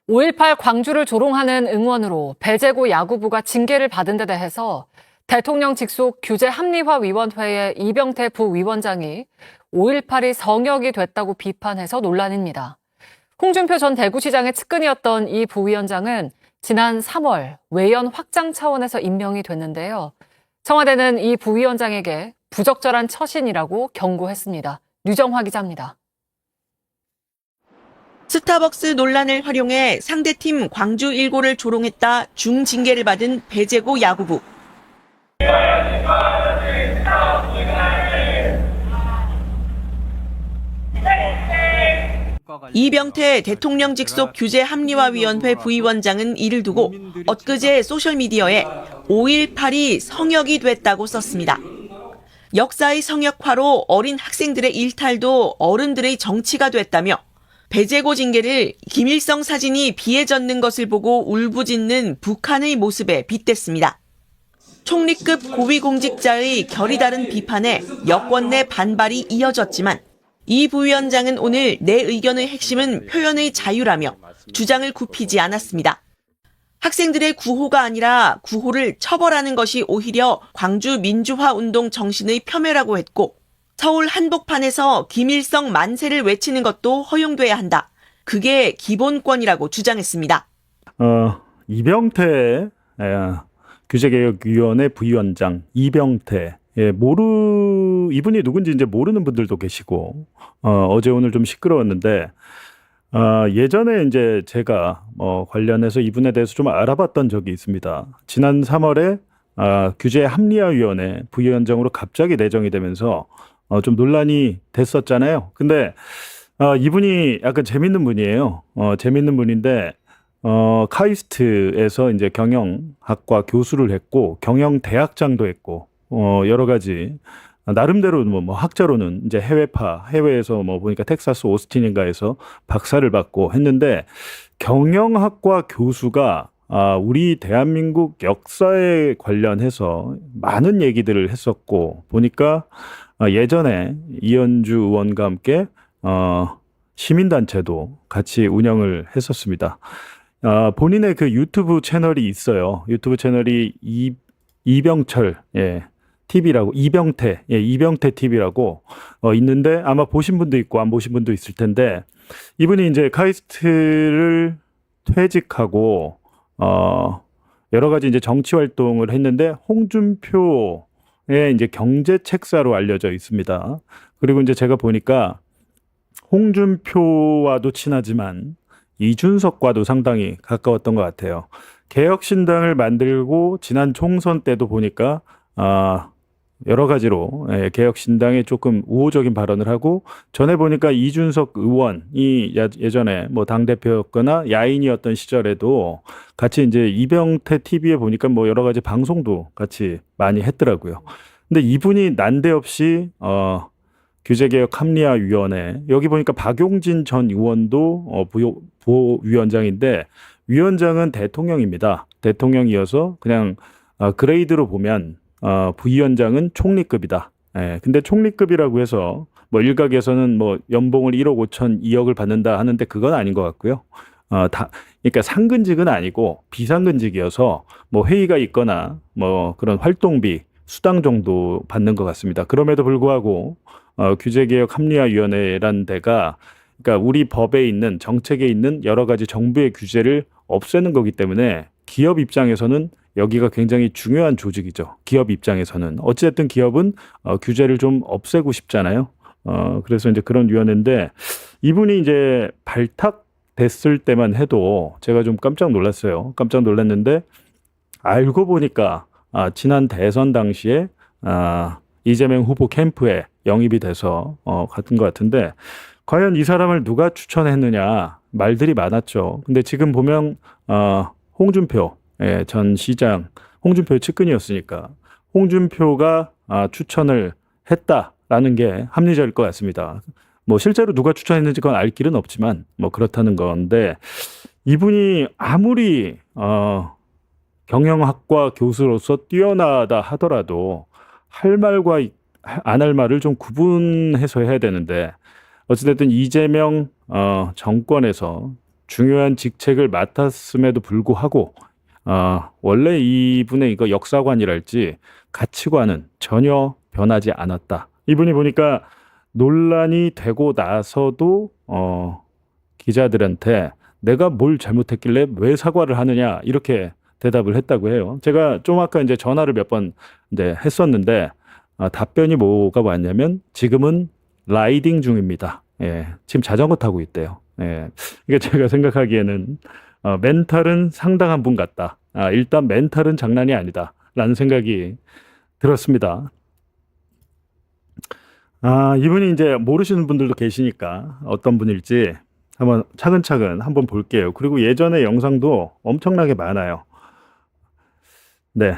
5.18 광주를 조롱하는 응원으로 배제고 야구부가 징계를 받은 데 대해서 대통령 직속 규제합리화위원회의 이병태 부위원장이 5.18이 성역이 됐다고 비판해서 논란입니다. 홍준표 전 대구시장의 측근이었던 이 부위원장은 지난 3월 외연 확장 차원에서 임명이 됐는데요. 청와대는 이 부위원장에게 부적절한 처신이라고 경고했습니다. 류정화 기자입니다. 스타벅스 논란을 활용해 상대팀 광주 1고를 조롱했다 중징계를 받은 배제고 야구부. 이병태 대통령 직속 규제합리화위원회 부위원장은 이를 두고 엊그제 소셜미디어에 5.18이 성역이 됐다고 썼습니다. 역사의 성역화로 어린 학생들의 일탈도 어른들의 정치가 됐다며 배제고 징계를 김일성 사진이 비에 젖는 것을 보고 울부짖는 북한의 모습에 빗댔습니다. 총리급 고위공직자의 결이 다른 비판에 여권 내 반발이 이어졌지만 이 부위원장은 오늘 내 의견의 핵심은 표현의 자유라며 주장을 굽히지 않았습니다. 학생들의 구호가 아니라 구호를 처벌하는 것이 오히려 광주 민주화 운동 정신의 폄훼라고 했고 서울 한복판에서 김일성 만세를 외치는 것도 허용돼야 한다. 그게 기본권이라고 주장했습니다. 이병태 규제개혁위원회 부위원장 이병태 이분이 누군지 이제 모르는 분들도 계시고 어제 오늘 좀 시끄러웠는데 예전에 이제 제가 관련해서 이분에 대해서 좀 알아봤던 적이 있습니다. 지난 3월에 규제합리화위원회 부위원장으로 갑자기 내정이 되면서 좀 논란이 됐었잖아요. 근데 이분이 약간 재밌는 분이에요. 재밌는 분인데 카이스트에서 이제 경영학과 교수를 했고 경영대학장도 했고 여러 가지 나름대로 뭐 학자로는 이제 해외에서 뭐 보니까 텍사스 오스틴인가에서 박사를 받고 했는데 경영학과 교수가 우리 대한민국 역사에 관련해서 많은 얘기들을 했었고 보니까 예전에 이현주 의원과 함께 시민단체도 같이 운영을 했었습니다. 본인의 그 유튜브 채널이 있어요. 유튜브 채널이 이병철 TV라고 이병태 TV라고 있는데 아마 보신 분도 있고 안 보신 분도 있을 텐데 이분이 이제 카이스트를 퇴직하고 여러 가지 이제 정치 활동을 했는데 홍준표의 이제 경제 책사로 알려져 있습니다. 그리고 이제 제가 보니까 홍준표와도 친하지만 이준석과도 상당히 가까웠던 것 같아요. 개혁신당을 만들고 지난 총선 때도 보니까 여러 가지로 개혁신당에 조금 우호적인 발언을 하고 전에 보니까 이준석 의원이 예전에 뭐 당대표였거나 야인이었던 시절에도 같이 이제 이병태 TV에 보니까 뭐 여러 가지 방송도 같이 많이 했더라고요. 근데 이분이 난데없이 규제개혁합리화위원회 여기 보니까 박용진 전 의원도 부위원장인데 위원장은 대통령입니다. 대통령이어서 그냥 그레이드로 보면 부위원장은 총리급이다. 근데 총리급이라고 해서 뭐 일각에서는 뭐 연봉을 1억 5천 2억을 받는다 하는데 그건 아닌 것 같고요. 그러니까 상근직은 아니고 비상근직이어서 뭐 회의가 있거나 뭐 그런 활동비 수당 정도 받는 것 같습니다. 그럼에도 불구하고 규제개혁합리화위원회란 데가 그러니까 우리 법에 있는 정책에 있는 여러 가지 정부의 규제를 없애는 거기 때문에 기업 입장에서는 여기가 굉장히 중요한 조직이죠. 기업 입장에서는 어찌됐든 기업은 규제를 좀 없애고 싶잖아요. 그래서 이제 그런 위원회인데 이분이 이제 발탁됐을 때만 해도 제가 좀 깜짝 놀랐어요. 깜짝 놀랐는데 알고 보니까 지난 대선 당시에 이재명 후보 캠프에 영입이 돼서 갔던 것 같은데 과연 이 사람을 누가 추천했느냐 말들이 많았죠. 근데 지금 보면 홍준표 전 시장 홍준표의 측근이었으니까 홍준표가 추천을 했다라는 게 합리적일 것 같습니다. 뭐 실제로 누가 추천했는지 그건 알 길은 없지만 뭐 그렇다는 건데 이분이 아무리 경영학과 교수로서 뛰어나다 하더라도 할 말과 안 할 말을 좀 구분해서 해야 되는데 어찌됐든 이재명 정권에서 중요한 직책을 맡았음에도 불구하고 원래 이분의 이거 역사관이랄지 가치관은 전혀 변하지 않았다. 이분이 보니까 논란이 되고 나서도 기자들한테 내가 뭘 잘못했길래 왜 사과를 하느냐 이렇게 대답을 했다고 해요. 제가 좀 아까 이제 전화를 몇 번 했었는데 답변이 뭐가 왔냐면 지금은 라이딩 중입니다. 예, 지금 자전거 타고 있대요. 예, 이게 제가 생각하기에는 멘탈은 상당한 분 같다. 일단 멘탈은 장난이 아니다라는 생각이 들었습니다. 이분이 이제 모르시는 분들도 계시니까 어떤 분일지 한번 차근차근 한번 볼게요. 그리고 예전의 영상도 엄청나게 많아요. 네.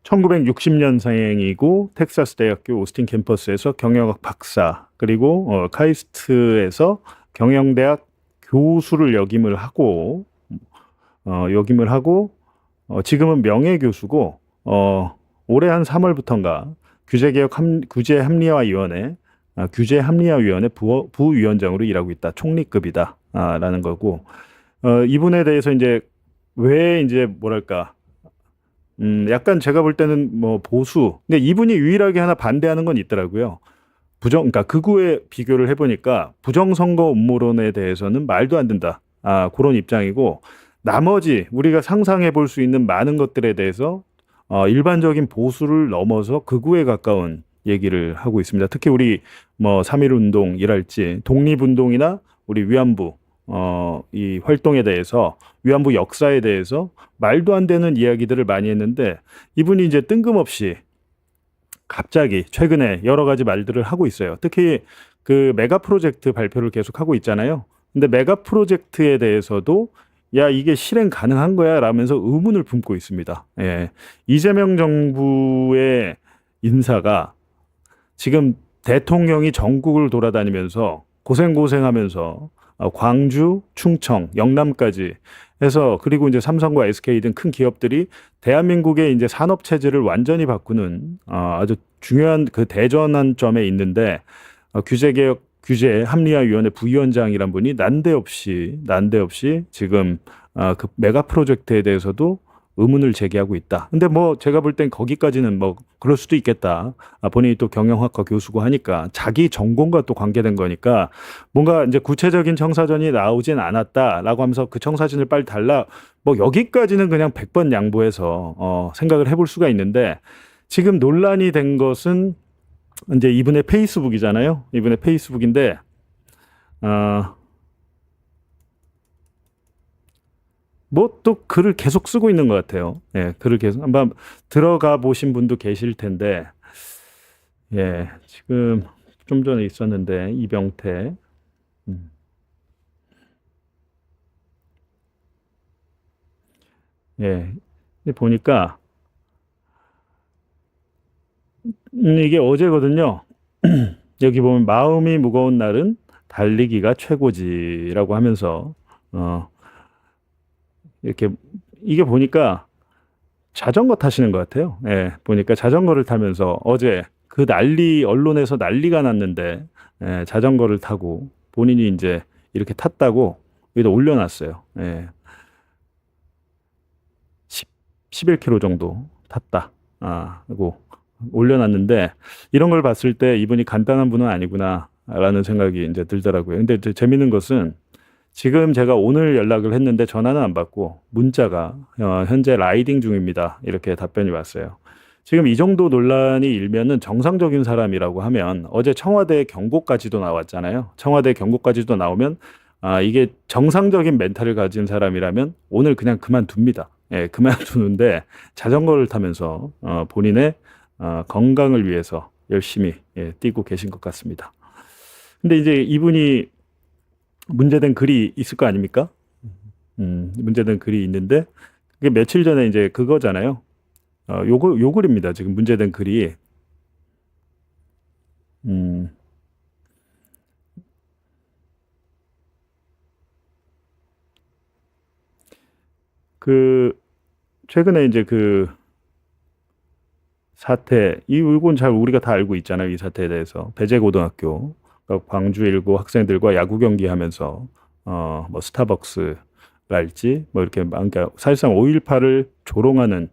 1960년생이고 텍사스 대학교 오스틴 캠퍼스에서 경영학 박사 그리고 카이스트에서 경영대학 교수를 역임을 하고 지금은 명예교수고 올해 한 3월부터인가 규제합리화위원회 부위원장으로 일하고 있다. 총리급이다. 라는 거고 이분에 대해서 이제 왜 이제 뭐랄까 약간 제가 볼 때는 뭐 보수. 근데 이분이 유일하게 하나 반대하는 건 있더라고요. 그러니까 극우에 비교를 해보니까 부정선거 음모론에 대해서는 말도 안 된다. 그런 입장이고 나머지 우리가 상상해 볼 수 있는 많은 것들에 대해서 일반적인 보수를 넘어서 극우에 가까운 얘기를 하고 있습니다. 특히 우리 뭐 3.1 운동이랄지 독립운동이나 우리 위안부 이 활동에 대해서 위안부 역사에 대해서 말도 안 되는 이야기들을 많이 했는데 이분이 이제 뜬금없이 갑자기 최근에 여러 가지 말들을 하고 있어요. 특히 그 메가 프로젝트 발표를 계속 하고 있잖아요. 근데 메가 프로젝트에 대해서도 야 이게 실행 가능한 거야 라면서 의문을 품고 있습니다. 예. 이재명 정부의 인사가 지금 대통령이 전국을 돌아다니면서 고생하면서 광주, 충청, 영남까지 해서 그리고 이제 삼성과 SK 등 큰 기업들이 대한민국의 이제 산업 체제를 완전히 바꾸는 아주 중요한 그 대전환점에 있는데 규제합리화위원회 부위원장이란 분이 난데없이 지금 그 메가 프로젝트에 대해서도 의문을 제기하고 있다. 근데 뭐 제가 볼 땐 거기까지는 뭐 그럴 수도 있겠다. 본인이 또 경영학과 교수고 하니까 자기 전공과 또 관계된 거니까 뭔가 이제 구체적인 청사전이 나오진 않았다라고 하면서 그 청사진을 빨리 달라. 뭐 여기까지는 그냥 100번 양보해서 생각을 해볼 수가 있는데 지금 논란이 된 것은 이제 이분의 페이스북이잖아요. 이분의 페이스북인데 뭐 또 글을 계속 쓰고 있는 것 같아요. 예, 글을 계속 한번 들어가 보신 분도 계실 텐데, 예, 지금 좀 전에 있었는데 이병태, 예, 보니까 이게 어제거든요. 여기 보면 마음이 무거운 날은 달리기가 최고지라고 하면서 이렇게 이게 보니까 자전거 타시는 것 같아요. 예, 보니까 자전거를 타면서 어제 그 언론에서 난리가 났는데 자전거를 타고 본인이 이제 이렇게 탔다고 여기다 올려놨어요. 예, 11km 정도 탔다. 그리고 올려놨는데 이런 걸 봤을 때 이분이 간단한 분은 아니구나라는 생각이 이제 들더라고요. 근데 재밌는 것은 지금 제가 오늘 연락을 했는데 전화는 안 받고 문자가 현재 라이딩 중입니다. 이렇게 답변이 왔어요. 지금 이 정도 논란이 일면은 정상적인 사람이라고 하면 어제 청와대 경고까지도 나왔잖아요. 청와대 경고까지도 나오면 이게 정상적인 멘탈을 가진 사람이라면 오늘 그냥 그만둡니다. 예, 그만두는데 자전거를 타면서 본인의 건강을 위해서 열심히 뛰고 계신 것 같습니다. 근데 이제 이분이 문제된 글이 있을 거 아닙니까? 문제된 글이 있는데 그게 며칠 전에 이제 그거잖아요. 요 글입니다. 지금 문제된 글이 그 최근에 이제 그 사태 이건 잘 우리가 다 알고 있잖아요. 이 사태에 대해서 배재고등학교 그러니까 광주 일고 학생들과 야구 경기하면서 뭐 스타벅스랄지 뭐 이렇게 그러니까 사실상 5.18을 조롱하는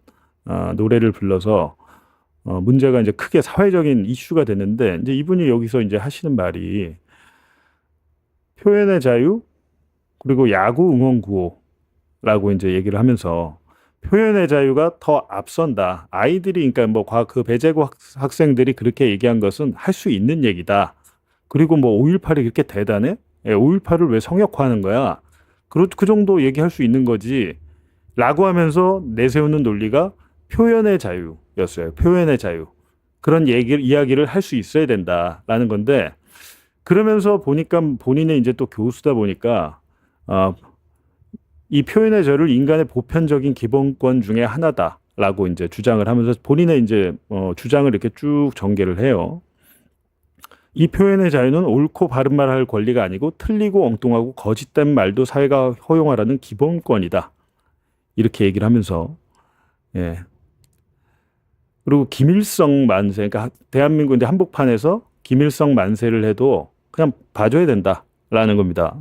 노래를 불러서 문제가 이제 크게 사회적인 이슈가 됐는데 이제 이분이 여기서 이제 하시는 말이 표현의 자유 그리고 야구 응원 구호라고 이제 얘기를 하면서 표현의 자유가 더 앞선다. 아이들이 그러니까 뭐 그 배제고 학생들이 그렇게 얘기한 것은 할 수 있는 얘기다. 그리고 뭐 5.18이 그렇게 대단해? 5.18을 왜 성역화하는 거야? 그 정도 얘기할 수 있는 거지. 라고 하면서 내세우는 논리가 표현의 자유였어요. 표현의 자유. 그런 이야기를 할 수 있어야 된다라는 건데 그러면서 보니까 본인이 이제 또 교수다 보니까 이 표현의 자유를 인간의 보편적인 기본권 중에 하나다라고 이제 주장을 하면서 본인의 이제 주장을 이렇게 쭉 전개를 해요. 이 표현의 자유는 옳고 바른 말할 권리가 아니고 틀리고 엉뚱하고 거짓된 말도 사회가 허용하라는 기본권이다. 이렇게 얘기를 하면서 예. 그리고 김일성 만세, 그러니까 대한민국 이제 한복판에서 김일성 만세를 해도 그냥 봐줘야 된다라는 겁니다.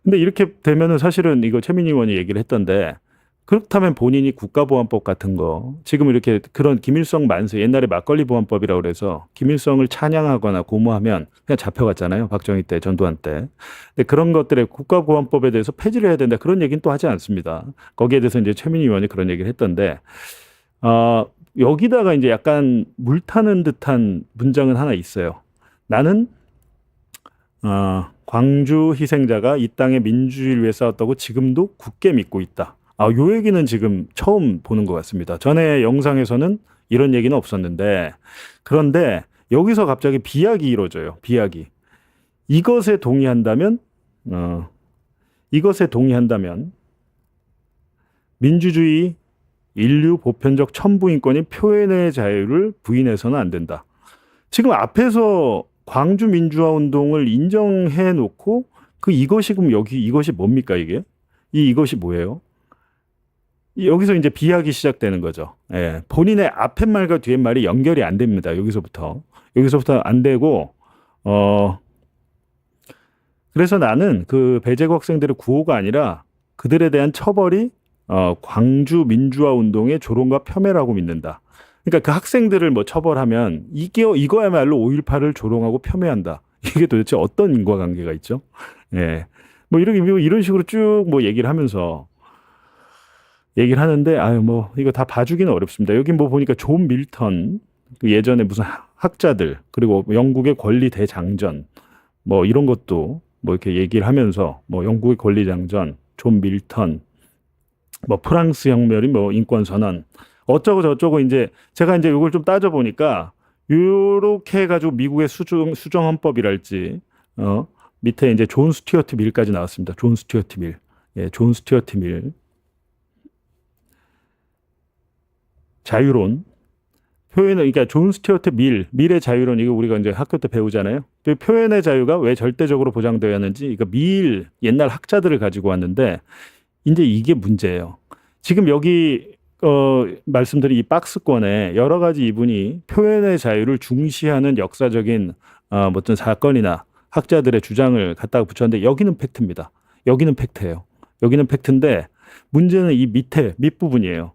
근데 이렇게 되면은 사실은 이거 최민희 의원이 얘기를 했던데 그렇다면 본인이 국가보안법 같은 거 지금 이렇게 그런 김일성 만세 옛날에 막걸리 보안법이라고 그래서 김일성을 찬양하거나 고무하면 그냥 잡혀갔잖아요. 박정희 때 전두환 때. 근데 그런 것들의 국가보안법에 대해서 폐지를 해야 된다 그런 얘기는 또 하지 않습니다. 거기에 대해서 이제 최민희 의원이 그런 얘기를 했던데 여기다가 이제 약간 물타는 듯한 문장은 하나 있어요. 나는 광주 희생자가 이 땅의 민주주의를 위해 싸웠다고 지금도 굳게 믿고 있다. 요 얘기는 지금 처음 보는 것 같습니다. 전에 영상에서는 이런 얘기는 없었는데 그런데 여기서 갑자기 비약이 이루어져요. 비약이. 이것에 동의한다면 민주주의 인류 보편적 천부인권인 표현의 자유를 부인해서는 안 된다. 지금 앞에서 광주 민주화 운동을 인정해 놓고 이것이 그럼 이것이 뭡니까 이게? 이것이 뭐예요? 여기서 이제 비약이 시작되는 거죠. 예. 본인의 앞에 말과 뒤에 말이 연결이 안 됩니다. 여기서부터 안 되고 그래서 나는 그 배제고 학생들의 구호가 아니라 그들에 대한 처벌이 광주 민주화 운동의 조롱과 폄훼라고 믿는다. 그러니까 그 학생들을 뭐 처벌하면 이거야말로 5.18을 조롱하고 폄훼한다. 이게 도대체 어떤 인과관계가 있죠? 예. 뭐 이런 식으로 쭉 뭐 얘기를 하면서 얘기를 하는데 뭐 이거 다 봐주기는 어렵습니다. 여기 뭐 보니까 존 밀턴 그 예전에 무슨 학자들 그리고 영국의 권리 대장전 뭐 이런 것도 뭐 이렇게 얘기를 하면서 뭐 영국의 권리 장전 존 밀턴 뭐 프랑스 혁명이 뭐 인권 선언 어쩌고 저쩌고 이제 제가 이제 이걸 좀 따져 보니까 요렇게 해가지고 미국의 수정 헌법이랄지 밑에 이제 존 스튜어트 밀까지 나왔습니다. 존 스튜어트 밀. 예, 존 스튜어트 밀. 자유론. 그러니까 존 스튜어트 밀의 자유론, 이거 우리가 이제 학교 때 배우잖아요. 그 표현의 자유가 왜 절대적으로 보장되어야 하는지, 이거 옛날 학자들을 가지고 왔는데, 이제 이게 문제예요. 지금 여기, 말씀드린 이 박스권에 여러 가지 이분이 표현의 자유를 중시하는 역사적인, 어떤 사건이나 학자들의 주장을 갖다가 붙였는데, 여기는 팩트입니다. 여기는 팩트예요. 여기는 팩트인데, 문제는 이 밑부분이에요.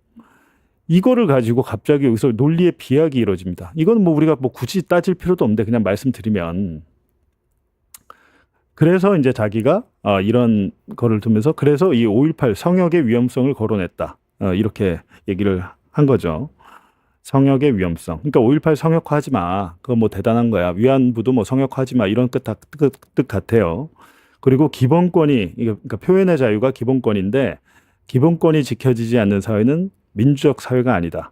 이거를 가지고 갑자기 여기서 논리의 비약이 이루어집니다. 이건 뭐 우리가 뭐 굳이 따질 필요도 없는데 그냥 말씀드리면 그래서 이제 자기가 이런 거를 두면서 그래서 이 5.18 성역의 위험성을 거론했다. 이렇게 얘기를 한 거죠. 성역의 위험성. 그러니까 5.18 성역화하지 마. 그거 뭐 대단한 거야. 위안부도 뭐 성역화하지 마. 이런 뜻 같아요. 그리고 기본권이 그러니까 표현의 자유가 기본권인데 기본권이 지켜지지 않는 사회는 민주적 사회가 아니다.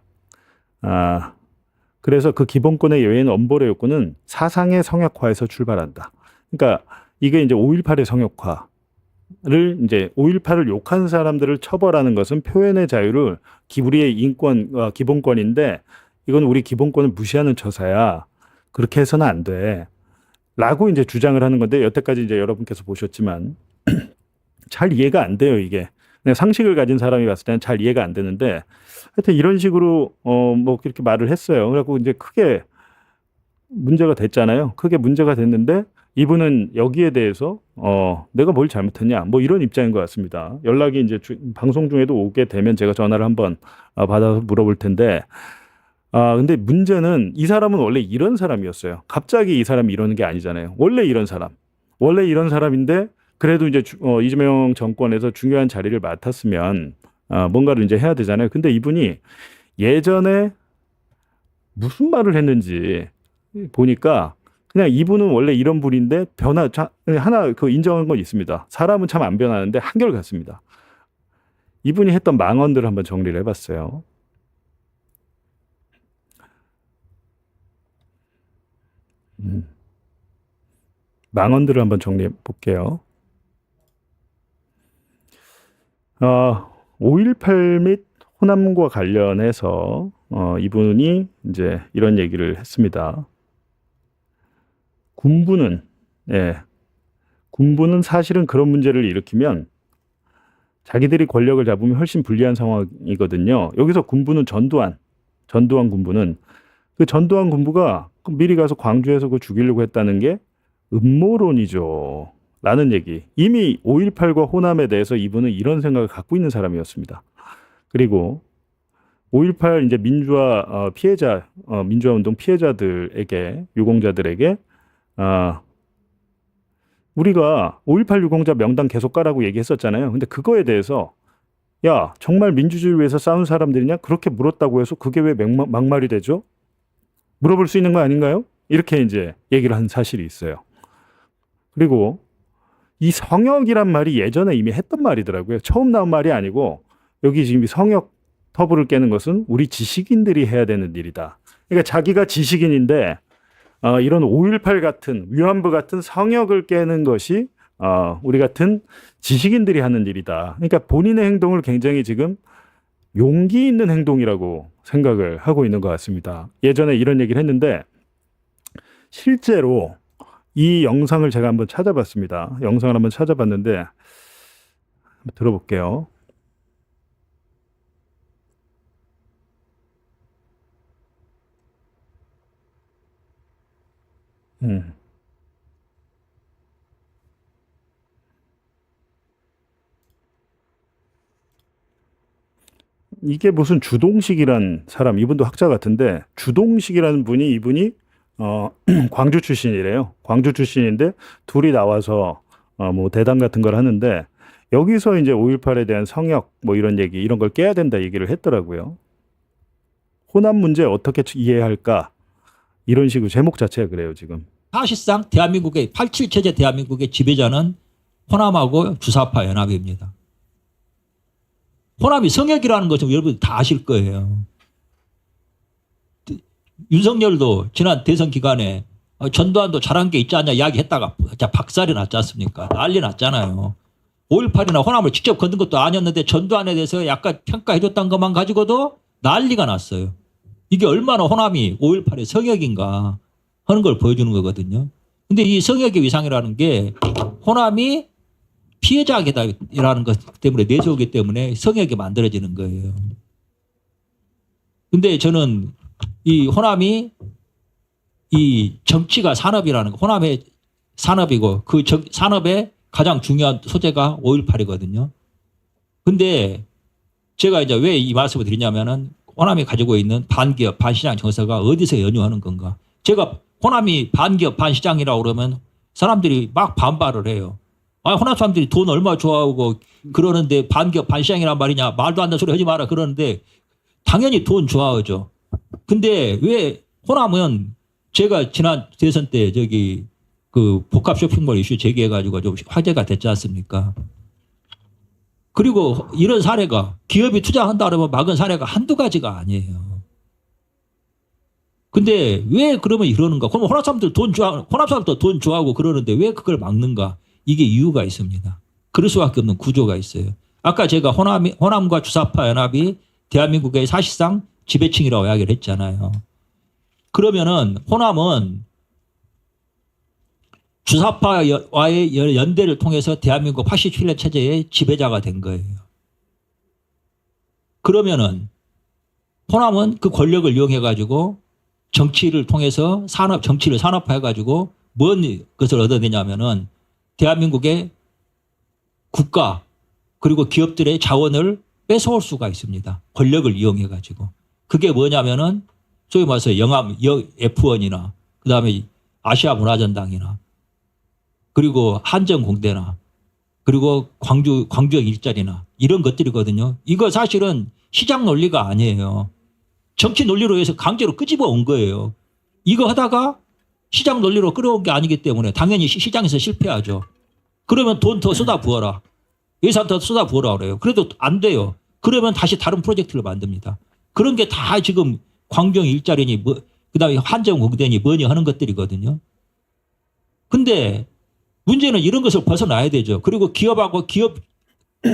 그래서 그 기본권의 예외인 엄벌의 욕구는 사상의 성역화에서 출발한다. 그러니까 이게 이제 5.18의 성역화를 이제 5.18을 욕한 사람들을 처벌하는 것은 표현의 자유를 우리의 인권, 기본권인데 이건 우리 기본권을 무시하는 처사야. 그렇게 해서는 안 돼. 라고 이제 주장을 하는 건데 여태까지 이제 여러분께서 보셨지만 잘 이해가 안 돼요, 이게. 그냥 상식을 가진 사람이 봤을 때는 잘 이해가 안 되는데 하여튼 이런 식으로 뭐 그렇게 말을 했어요. 그래갖고 이제 크게 문제가 됐잖아요. 크게 문제가 됐는데 이분은 여기에 대해서 내가 뭘 잘못했냐 뭐 이런 입장인 것 같습니다. 연락이 이제 방송 중에도 오게 되면 제가 전화를 한번 받아서 물어볼 텐데 근데 문제는 이 사람은 원래 이런 사람이었어요. 갑자기 이 사람이 이러는 게 아니잖아요. 원래 이런 사람인데 그래도 이제 이재명 정권에서 중요한 자리를 맡았으면 뭔가를 이제 해야 되잖아요. 근데 이분이 예전에 무슨 말을 했는지 보니까 그냥 이분은 원래 이런 분인데 하나 그 인정한 건 있습니다. 사람은 참 안 변하는데 한결같습니다. 이분이 했던 망언들을 한번 정리를 해봤어요. 망언들을 한번 정리해 볼게요. 5.18 및 호남과 관련해서 이분이 이제 이런 얘기를 했습니다. 군부는 사실은 그런 문제를 일으키면 자기들이 권력을 잡으면 훨씬 불리한 상황이거든요. 여기서 군부는 전두환 군부는 그 전두환 군부가 미리 가서 광주에서 그 죽이려고 했다는 게 음모론이죠. 라는 얘기. 이미 5.18과 호남에 대해서 이분은 이런 생각을 갖고 있는 사람이었습니다. 그리고 5.18 이제 민주화 피해자, 민주화 운동 피해자들에게, 유공자들에게, 우리가 5.18 유공자 명단 계속 까라고 얘기했었잖아요. 근데 그거에 대해서, 야, 정말 민주주의를 위해서 싸운 사람들이냐? 그렇게 물었다고 해서 그게 왜 막말이 되죠? 물어볼 수 있는 거 아닌가요? 이렇게 이제 얘기를 한 사실이 있어요. 그리고 이 성역이란 말이 예전에 이미 했던 말이더라고요. 처음 나온 말이 아니고 여기 지금 이 성역 터부를 깨는 것은 우리 지식인들이 해야 되는 일이다. 그러니까 자기가 지식인인데 이런 5.18 같은 위안부 같은 성역을 깨는 것이 우리 같은 지식인들이 하는 일이다. 그러니까 본인의 행동을 굉장히 지금 용기 있는 행동이라고 생각을 하고 있는 것 같습니다. 예전에 이런 얘기를 했는데 실제로 이 영상을 제가 한번 찾아봤습니다. 영상을 한번 찾아봤는데 한번 들어볼게요. 이게 무슨 주동식이란 사람, 이분도 학자 같은데 주동식이라는 분이 이분이 광주 출신이래요. 광주 출신인데 둘이 나와서 뭐 대담 같은 걸 하는데 여기서 이제 5.18에 대한 성역 뭐 이런 얘기 이런 걸 깨야 된다 얘기를 했더라고요. 호남 문제 어떻게 이해할까 이런 식으로 제목 자체가 그래요 지금. 사실상 대한민국의 87 체제 대한민국의 지배자는 호남하고 주사파 연합입니다. 호남이 성역이라는 것은 여러분 다 아실 거예요. 윤석열도 지난 대선 기간에 전두환도 잘한 게 있지 않냐 이야기했다가 박살이 났지 않습니까? 난리 났잖아요. 5.18이나 호남을 직접 건든 것도 아니었는데 전두환에 대해서 약간 평가해줬던 것만 가지고도 난리가 났어요. 이게 얼마나 호남이 5.18의 성역인가 하는 걸 보여주는 거거든요. 근데 이 성역의 위상이라는 게 호남이 피해자이라는 것 때문에 내세우기 때문에 성역이 만들어지는 거예요. 근데 저는 이 호남이 이 정치가 산업이라는 거, 호남의 산업이고 그 산업의 가장 중요한 소재가 5.18이거든요. 근데 제가 이제 왜 이 말씀을 드리냐면은 호남이 가지고 있는 반기업, 반시장 정서가 어디서 연유하는 건가. 제가 호남이 반기업, 반시장이라고 그러면 사람들이 막 반발을 해요. 호남 사람들이 돈 얼마 좋아하고 그러는데 반기업, 반시장이란 말이냐. 말도 안 되는 소리 하지 마라 그러는데 당연히 돈 좋아하죠. 근데 왜 호남은 제가 지난 대선 때 그 복합 쇼핑몰 이슈 제기해가지고 좀 화제가 됐지 않습니까? 그리고 이런 사례가 기업이 투자한다 그러면 막은 사례가 한두 가지가 아니에요. 근데 왜 그러면 이러는가? 그러면 호남 사람들도 돈 좋아하고 그러는데 왜 그걸 막는가? 이게 이유가 있습니다. 그럴 수밖에 없는 구조가 있어요. 아까 제가 호남과 주사파 연합이 대한민국의 사실상 지배층이라고 이야기를 했잖아요. 그러면은 호남은 주사파와의 연대를 통해서 대한민국 87년 체제의 지배자가 된 거예요. 그러면은 호남은 그 권력을 이용해 가지고 정치를 통해서 정치를 산업화해가지고 뭔 것을 얻어내냐면은 대한민국의 국가 그리고 기업들의 자원을 뺏어올 수가 있습니다. 권력을 이용해가지고. 그게 뭐냐면은 소위 말해서 F1이나 그다음에 아시아 문화전당이나 그리고 한정공대나 그리고 광주역 일자리나 이런 것들이거든요. 이거 사실은 시장 논리가 아니에요. 정치 논리로 해서 강제로 끄집어 온 거예요. 이거 하다가 시장 논리로 끌어온 게 아니기 때문에 당연히 시장에서 실패하죠. 그러면 돈 더 쏟아 부어라. 예산 더 쏟아 부어라 그래요. 그래도 안 돼요. 그러면 다시 다른 프로젝트를 만듭니다. 그런 게 다 지금 광주역 일자리니 그다음에 한정공대니 뭐니 하는 것들이거든요. 근데 문제는 이런 것을 벗어나야 되죠. 그리고 기업하고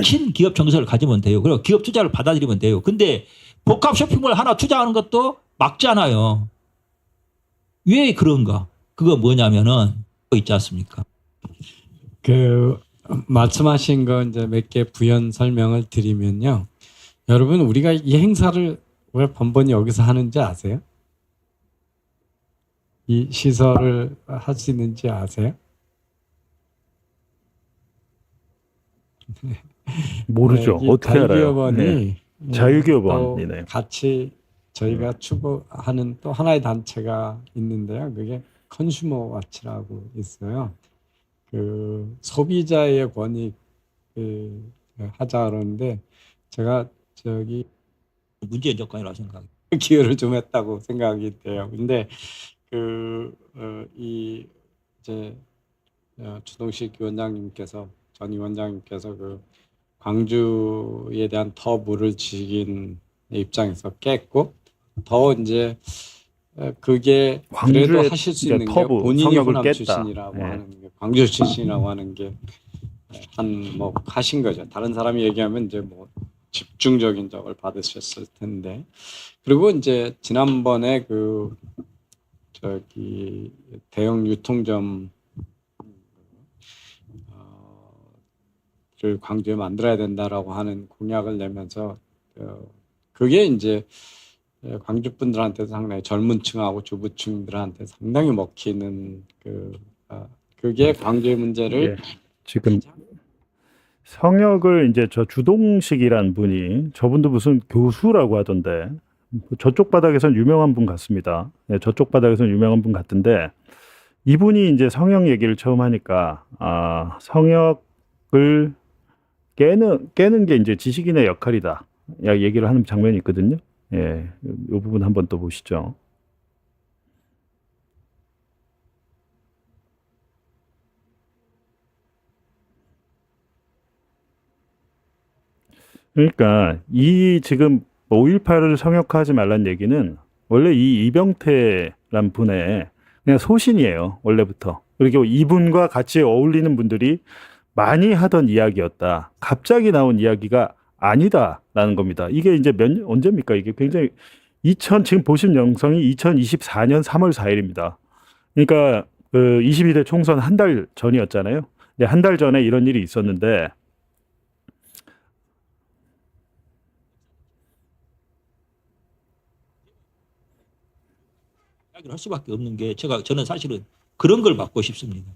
친기업 정서를 가지면 돼요. 그리고 기업 투자를 받아들이면 돼요. 근데 복합 쇼핑몰 하나 투자하는 것도 막잖아요. 왜 그런가? 그거 뭐냐면은 있지 않습니까? 그 말씀하신 거 이제 몇 개 부연 설명을 드리면요. 여러분 우리가 이 행사를 왜 번번이 여기서 하는지 아세요? 이 시설을 할 수 있는지 아세요? 모르죠. 이 어떻게 알아요? 자유기업원이 네. 자유기업원이네요. 또 같이 저희가 추구하는 또 하나의 단체가 있는데요. 그게 컨슈머 와치라고 있어요. 그 소비자의 권익 하자 그러는데 제가 저기 문재인 정권이라고 생각합니다. 기여를 좀 했다고 생각이 돼요. 근데 이 이제 주동식 위원장님께서 전 위원장님께서 그 광주에 대한 터부를 지kin 입장에서 깼고 더 이제 그게 그래도 광주의 하실 수 이제 있는 게 터부, 본인이 성역을 호남 깼다. 출신이라고 네. 하는 게 광주 출신이라고 하는 게 한 하신 거죠. 다른 사람이 얘기하면 이제 뭐 집중적인 적을 받으셨을 텐데 그리고 이제 지난번에 그 저기 대형 유통점 를 광주에 만들어야 된다라고 하는 공약을 내면서 그게 이제 광주 분들한테도 상당히 젊은 층하고 주부층들한테 상당히 먹히는 그게 광주의 문제를 예. 지금 성역을 이제 저 주동식이란 분이 저분도 무슨 교수라고 하던데 저쪽 바닥에선 유명한 분 같습니다. 네, 저쪽 바닥에선 유명한 분 같은데 이분이 이제 성역 얘기를 처음 하니까 성역을 깨는 게 이제 지식인의 역할이다. 얘기를 하는 장면이 있거든요. 예, 이 부분 한번 또 보시죠. 그러니까 이 지금 5.18을 성역화하지 말란 얘기는 원래 이 이병태란 분의 그냥 소신이에요. 원래부터. 그리고 이분과 같이 어울리는 분들이 많이 하던 이야기였다. 갑자기 나온 이야기가 아니다라는 겁니다. 이게 이제 언제입니까? 이게 굉장히 지금 보신 영상이 2024년 3월 4일입니다. 그러니까 그 22대 총선 한 달 전이었잖아요. 한 달 전에 이런 일이 있었는데 이야기를 할 수밖에 없는 게 저는 사실은 그런 걸 받고 싶습니다.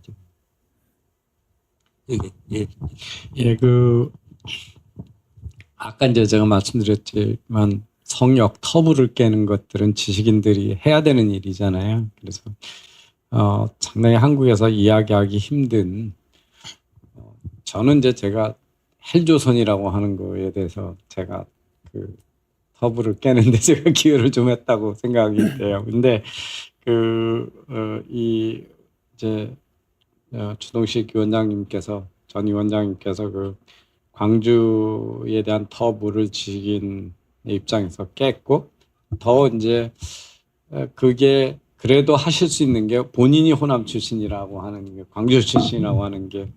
아까 이제 제가 말씀드렸지만 성역 터부를 깨는 것들은 지식인들이 해야 되는 일이잖아요. 그래서 상당히 한국에서 이야기하기 힘든 저는 이제 제가 헬조선이라고 하는 거에 대해서 제가 그 터부를 깨는데 제가 기여를 좀 했다고 생각이 돼요. 근데 이제 주동식 위원장님께서 전 위원장님께서 그 광주에 대한 터부를 지kin 입장에서 깼고 더 이제 그게 그래도 하실 수 있는 게 본인이 호남 출신이라고 하는 게 광주 출신이라고 하는 게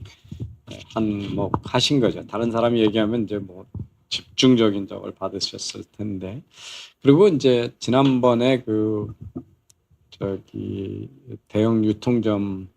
하신 거죠. 다른 사람이 얘기하면 이제 뭐 집중적인 적을 받으셨을 텐데 그리고 이제 지난번에 그 저기 대형 유통점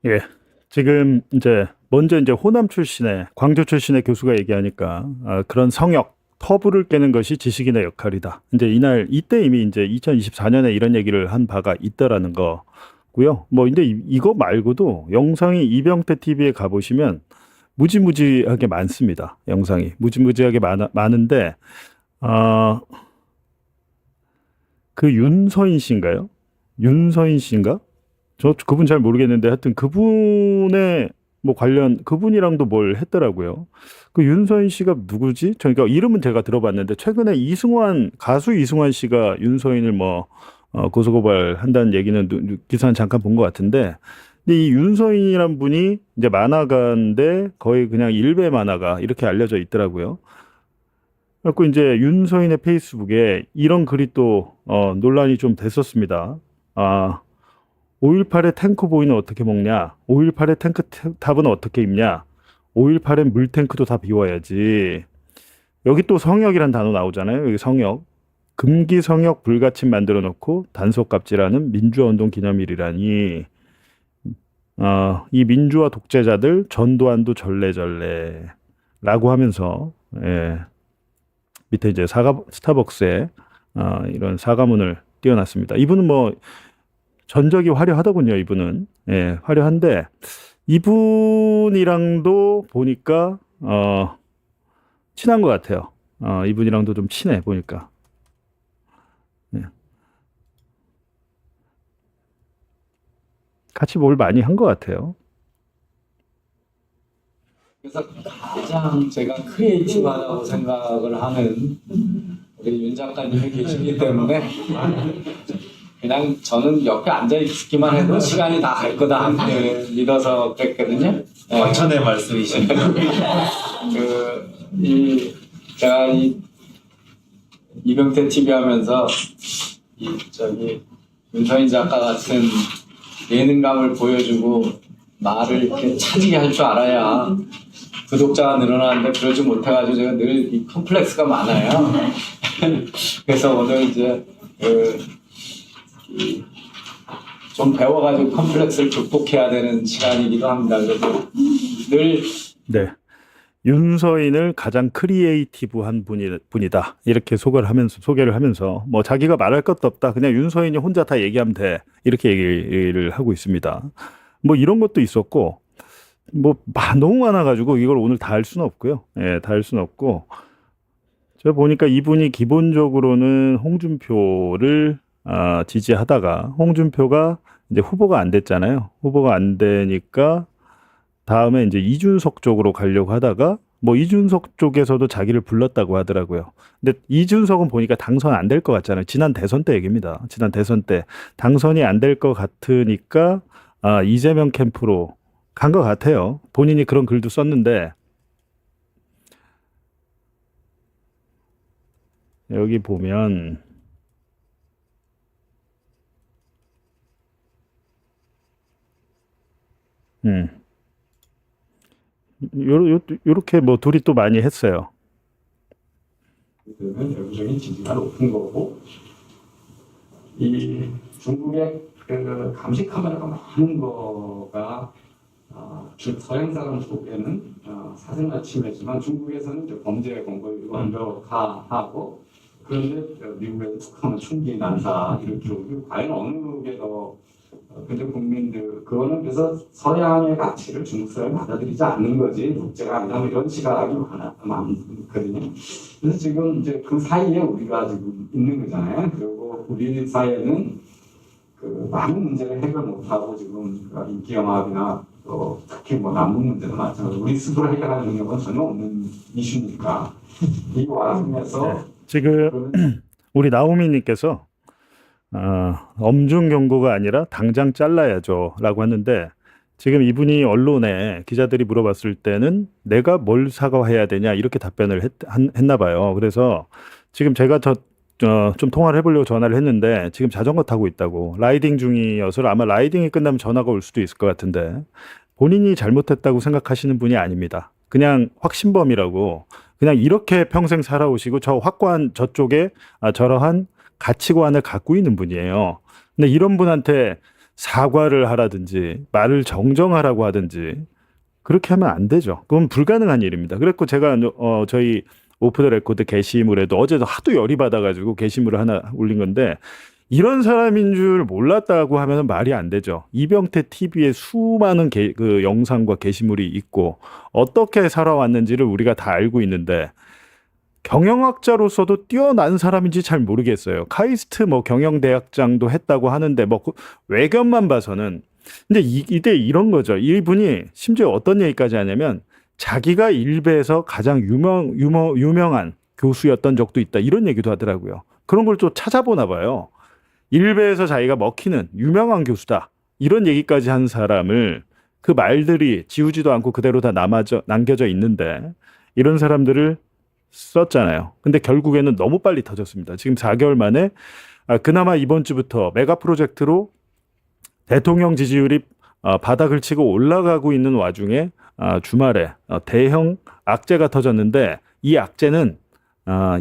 예. 지금 이제 먼저 이제 호남 출신의 광주 출신의 교수가 얘기하니까 그런 성역 터부를 깨는 것이 지식인의 역할이다. 이제 이때 이미 이제 2024년에 이런 얘기를 한 바가 있다라는 거고요. 뭐 근데 이거 말고도 영상이 이병태 TV에 가보시면 무지무지하게 많습니다. 영상이 무지무지하게 많은데 그 윤서인 씨인가요? 윤서인 씨인가? 저 그분 잘 모르겠는데 하여튼 그분의 뭐 그분이랑도 뭘 했더라고요. 그 윤서인 씨가 누구지? 그러니까 이름은 제가 들어봤는데 최근에 가수 이승환 씨가 윤서인을 뭐 고소고발 한다는 얘기는 기사는 잠깐 본 것 같은데, 근데 이 윤서인이란 분이 이제 만화가인데 거의 그냥 일베 만화가 이렇게 알려져 있더라고요. 그래서 이제 윤서인의 페이스북에 이런 글이 또 논란이 좀 됐었습니다. 5.18의 탱크보이는 어떻게 먹냐? 5.18의 탱크탑은 어떻게 입냐? 5.18엔 물탱크도 다 비워야지. 여기 또 성역이란 단어 나오잖아요. 여기 성역. 금기 성역 불가침 만들어 놓고 단속갑질하는 민주화운동 기념일이라니. 이 민주화 독재자들 전두환도 절레절레라고 하면서 밑에 이제 스타벅스에 이런 사과문을 띄워놨습니다. 이분은 뭐 전적이 화려하더군요. 이분은 화려한데 이분이랑도 보니까 친한 것 같아요. 이분이랑도 좀 친해 보니까. 같이 뭘 많이 한 것 같아요. 그래서 가장 제가 크리에이티브하다고 생각을 하는 우리 윤 작가님이 계시기 때문에 그냥 저는 옆에 앉아 있기만 해도 시간이 다 갈 거다 믿어서 그랬거든요. 원천의 말씀이십니다. 제가 이병태 TV 하면서 윤서인 작가 같은 예능감을 보여주고 말을 이렇게 차지게 할 줄 알아야 구독자가 늘어나는데 그러지 못해가지고 제가 늘 이 컴플렉스가 많아요. 그래서 오늘 이제 좀 배워가지고 컴플렉스를 극복해야 되는 시간이기도 합니다. 그래서 늘 윤서인을 가장 크리에이티브한 분이다. 이렇게 소개를 하면서 뭐 자기가 말할 것도 없다. 그냥 윤서인이 혼자 다 얘기하면 돼. 이렇게 얘기를 하고 있습니다. 뭐 이런 것도 있었고 뭐 너무 많아가지고 이걸 오늘 다 할 수는 없고요. 다 할 수는 없고 제가 보니까 이분이 기본적으로는 홍준표를 지지하다가 홍준표가 이제 후보가 안 됐잖아요. 후보가 안 되니까 다음에 이제 이준석 쪽으로 가려고 하다가 뭐 이준석 쪽에서도 자기를 불렀다고 하더라고요. 근데 이준석은 보니까 당선 안 될 것 같잖아요. 지난 대선 때 얘기입니다. 지난 대선 때 당선이 안 될 것 같으니까 이재명 캠프로 간 것 같아요. 본인이 그런 글도 썼는데 여기 보면 요렇게 뭐 둘이 또 많이 했어요. 그러면 내부적인 지지가 높은 거고 이 중국의 그 감시 카메라가 많은 거가 서양 사람 속에는 사생활 침해지만 중국에서는 이제 범죄 공고를 완벽하고 그런데 미국에서 툭하면 충기 난사 이렇게 오고 과연 어느 게 더 근데 국민들 그거는 그래서 서양의 가치를 중국 사람이 받아들이지 않는 거지 독재가 아니라 뭐 이런 시각이 많거든요. 그래서 지금 이제 그 사이에 우리가 지금 있는 거잖아요. 그리고 우리 사회는 그 많은 문제를 해결 못하고 지금 인기 영합이나 또 특히 뭐 남북 문제도 마찬가지로 우리 스스로 해결하는 능력은 전혀 없는 이슈니까 이 와중에서 지금 우리 나오미님께서 엄중 경고가 아니라 당장 잘라야죠 라고 했는데 지금 이분이 언론에 기자들이 물어봤을 때는 내가 뭘 사과해야 되냐 이렇게 답변을 했나 봐요. 그래서 지금 제가 좀 통화를 해보려고 전화를 했는데 지금 자전거 타고 있다고 라이딩 중이어서 아마 라이딩이 끝나면 전화가 올 수도 있을 것 같은데 본인이 잘못했다고 생각하시는 분이 아닙니다. 그냥 확신범이라고 그냥 이렇게 평생 살아오시고 저 확고한 저쪽에 저러한 가치관을 갖고 있는 분이에요. 근데 이런 분한테 사과를 하라든지 말을 정정하라고 하든지 그렇게 하면 안 되죠. 그건 불가능한 일입니다. 그랬고 제가 저희 오프 더 레코드 게시물에도 어제도 하도 열이 받아가지고 게시물을 하나 올린 건데 이런 사람인 줄 몰랐다고 하면 말이 안 되죠. 이병태 TV에 수많은 그 영상과 게시물이 있고 어떻게 살아왔는지를 우리가 다 알고 있는데 경영학자로서도 뛰어난 사람인지 잘 모르겠어요. 카이스트 뭐 경영대학장도 했다고 하는데 뭐 외견만 봐서는 근데 이때 이런 거죠. 이분이 심지어 어떤 얘기까지 하냐면 자기가 일베에서 가장 유명한 교수였던 적도 있다. 이런 얘기도 하더라고요. 그런 걸 또 찾아보나 봐요. 일베에서 자기가 먹히는 유명한 교수다. 이런 얘기까지 한 사람을 그 말들이 지우지도 않고 그대로 다 남겨져 있는데 이런 사람들을 썼잖아요. 근데 결국에는 너무 빨리 터졌습니다. 지금 4개월 만에 그나마 이번 주부터 메가 프로젝트로 대통령 지지율이 바닥을 치고 올라가고 있는 와중에 주말에 대형 악재가 터졌는데 이 악재는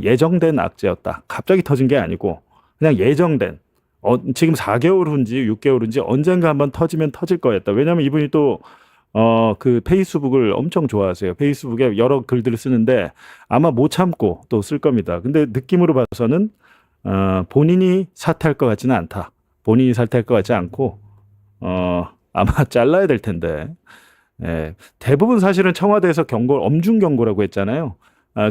예정된 악재였다. 갑자기 터진 게 아니고 그냥 예정된 지금 4개월 후인지 6개월 후인지 언젠가 한번 터지면 터질 거였다. 왜냐하면 이분이 또 그 페이스북을 엄청 좋아하세요. 페이스북에 여러 글들을 쓰는데 아마 못 참고 또 쓸 겁니다. 근데 느낌으로 봐서는 본인이 사퇴할 것 같지는 않다. 본인이 사퇴할 것 같지 않고 아마 잘라야 될 텐데 대부분 사실은 청와대에서 엄중 경고라고 했잖아요.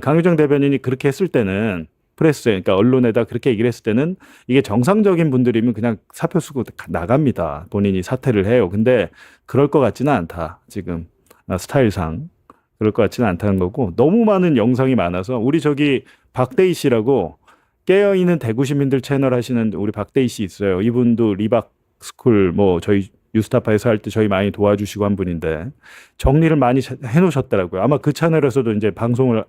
강효정 대변인이 그렇게 했을 때는 프레스에 그러니까 언론에다 그렇게 얘기를 했을 때는 이게 정상적인 분들이면 그냥 사표 쓰고 나갑니다. 본인이 사퇴를 해요. 근데 그럴 것 같지는 않다. 지금 스타일상 그럴 것 같지는 않다는 거고 너무 많은 영상이 많아서 우리 저기 박대희 씨라고 깨어있는 대구 시민들 채널 하시는 우리 박대희 씨 있어요. 이분도 리박 스쿨 뭐 저희 뉴스타파에서 할 때 저희 많이 도와주시고 한 분인데 정리를 많이 해놓으셨더라고요. 아마 그 채널에서도 이제 방송을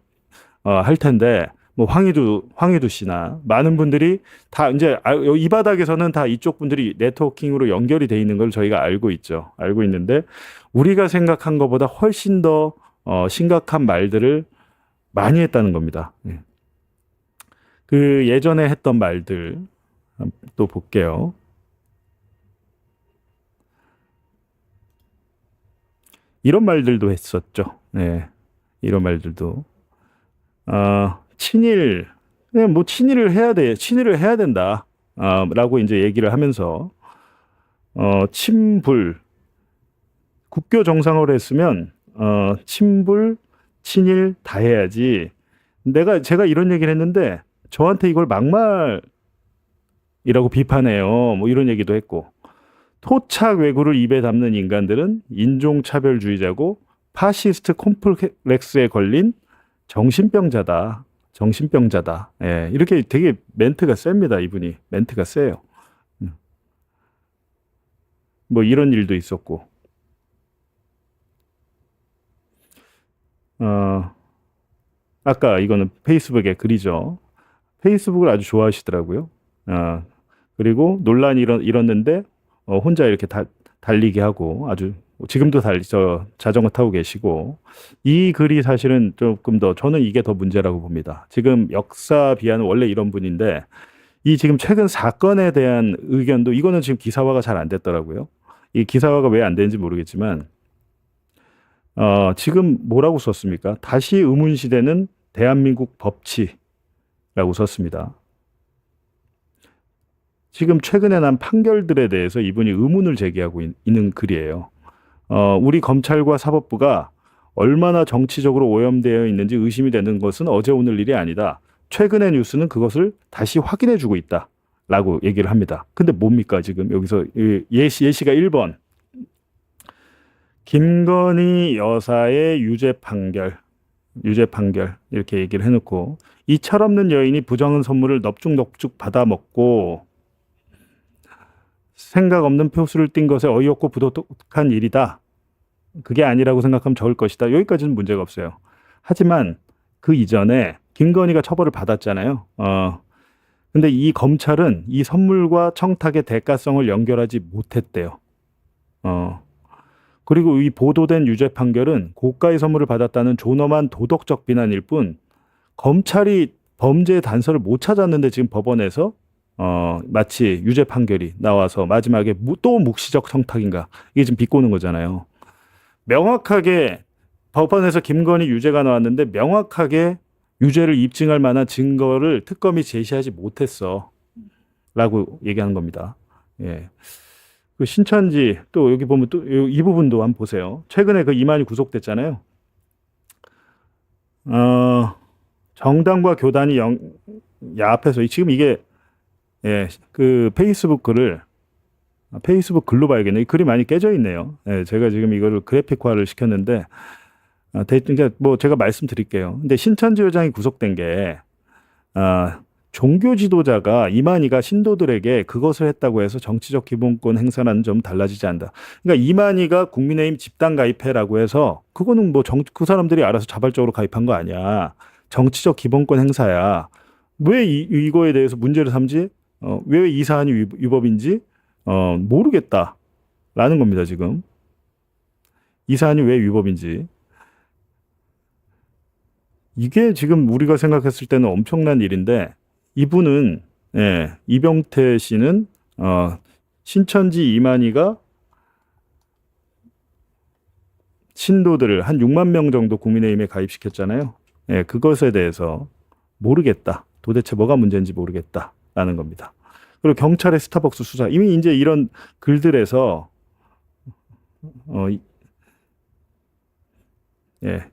할 텐데 뭐 황희두 씨나 많은 분들이 다 이제 이 바닥에서는 다 이쪽 분들이 네트워킹으로 연결이 돼 있는 걸 저희가 알고 있죠. 알고 있는데 우리가 생각한 것보다 훨씬 더 심각한 말들을 많이 했다는 겁니다. 그 예전에 했던 말들 또 볼게요. 이런 말들도 했었죠. 네, 이런 말들도 친일 그냥 뭐 친일을 해야 된다. 라고 이제 얘기를 하면서 친불 국교 정상화를 했으면 친불 친일 다 해야지. 제가 이런 얘기를 했는데 저한테 이걸 막말이라고 비판해요. 뭐 이런 얘기도 했고 토착 왜구를 입에 담는 인간들은 인종차별주의자고 파시스트 콤플렉스에 걸린 정신병자다. 예, 이렇게 되게 멘트가 셉니다. 이분이 멘트가 세요. 뭐 이런 일도 있었고 아까 이거는 페이스북의 글이죠. 페이스북을 아주 좋아하시더라고요. 그리고 논란이 일었는데 혼자 이렇게 달리게 하고 아주 지금도 자전거 타고 계시고 이 글이 사실은 조금 더 저는 이게 더 문제라고 봅니다. 지금 역사 비하는 원래 이런 분인데 이 지금 최근 사건에 대한 의견도 이거는 지금 기사화가 잘 안 됐더라고요. 이 기사화가 왜 안 되는지 모르겠지만 지금 뭐라고 썼습니까? 다시 의문시대는 대한민국 법치라고 썼습니다. 지금 최근에 난 판결들에 대해서 이분이 의문을 제기하고 있는 글이에요. 우리 검찰과 사법부가 얼마나 정치적으로 오염되어 있는지 의심이 되는 것은 어제 오늘 일이 아니다. 최근의 뉴스는 그것을 다시 확인해주고 있다라고 얘기를 합니다. 근데 뭡니까 지금 여기서 예시가 1번 김건희 여사의 유죄 판결 이렇게 얘기를 해놓고 이 철없는 여인이 부정한 선물을 넙죽 받아먹고 생각 없는 표수를 띈 것에 어이없고 부도덕한 일이다. 그게 아니라고 생각하면 좋을 것이다. 여기까지는 문제가 없어요. 하지만 그 이전에 김건희가 처벌을 받았잖아요. 근데 이 검찰은 이 선물과 청탁의 대가성을 연결하지 못했대요. 그리고 이 보도된 유죄 판결은 고가의 선물을 받았다는 존엄한 도덕적 비난일 뿐 검찰이 범죄의 단서를 못 찾았는데 지금 법원에서 마치 유죄 판결이 나와서 마지막에 또 묵시적 청탁인가 이게 지금 비꼬는 거잖아요. 명확하게 법원에서 김건희 유죄가 나왔는데 명확하게 유죄를 입증할 만한 증거를 특검이 제시하지 못했어. 라고 얘기하는 겁니다. 예. 그 신천지 또 여기 보면 또 이 부분도 한번 보세요. 최근에 그 이만희 구속됐잖아요. 정당과 교단이 야합해서 지금 이게 예, 그 페이스북 글로 봐야겠네. 이 글이 많이 깨져 있네요. 예, 제가 지금 이거를 그래픽화를 시켰는데 그러니까 뭐 제가 말씀드릴게요. 근데 신천지 회장이 구속된 게 종교 지도자가 이만희가 신도들에게 그것을 했다고 해서 정치적 기본권 행사는 좀 달라지지 않는다. 그러니까 이만희가 국민의힘 집단 가입해라고 해서 그거는 뭐 그 사람들이 알아서 자발적으로 가입한 거 아니야. 정치적 기본권 행사야. 왜 이거에 대해서 문제를 삼지? 왜 이 사안이 위법인지 모르겠다라는 겁니다. 지금 이 사안이 왜 위법인지. 이게 지금 우리가 생각했을 때는 엄청난 일인데 이분은 예, 이병태 씨는 신천지 이만희가 신도들을 한 6만 명 정도 국민의힘에 가입시켰잖아요. 예, 그것에 대해서 모르겠다. 도대체 뭐가 문제인지 모르겠다라는 겁니다. 그리고 경찰의 스타벅스 수사 이미 이제 이런 글들에서 예.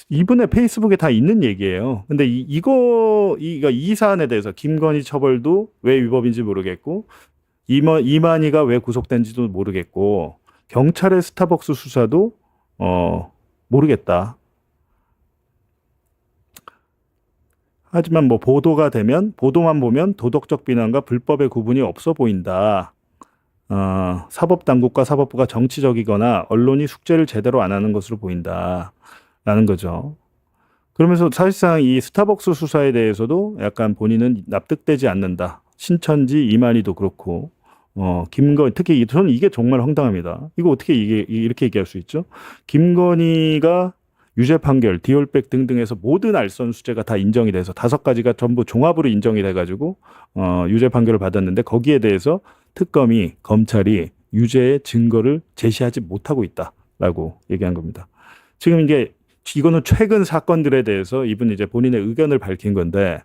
이분의 페이스북에 다 있는 얘기예요. 근데 이 사안에 대해서 김건희 처벌도 왜 위법인지 모르겠고, 이만희가 왜 구속된지도 모르겠고, 경찰의 스타벅스 수사도, 모르겠다. 하지만 뭐 보도만 보면 도덕적 비난과 불법의 구분이 없어 보인다. 사법당국과 사법부가 정치적이거나 언론이 숙제를 제대로 안 하는 것으로 보인다. 라는 거죠. 그러면서 사실상 이 스타벅스 수사에 대해서도 약간 본인은 납득되지 않는다. 신천지 이만희도 그렇고, 특히 저는 이게 정말 황당합니다. 이거 어떻게 이렇게 얘기할 수 있죠? 김건희가 유죄 판결, 디올백 등등에서 모든 알선 수재가 다 인정이 돼서 5가지가 전부 종합으로 인정이 돼가지고, 유죄 판결을 받았는데 거기에 대해서 특검이, 검찰이 유죄의 증거를 제시하지 못하고 있다라고 얘기한 겁니다. 지금 이거는 최근 사건들에 대해서 이분이 이제 본인의 의견을 밝힌 건데,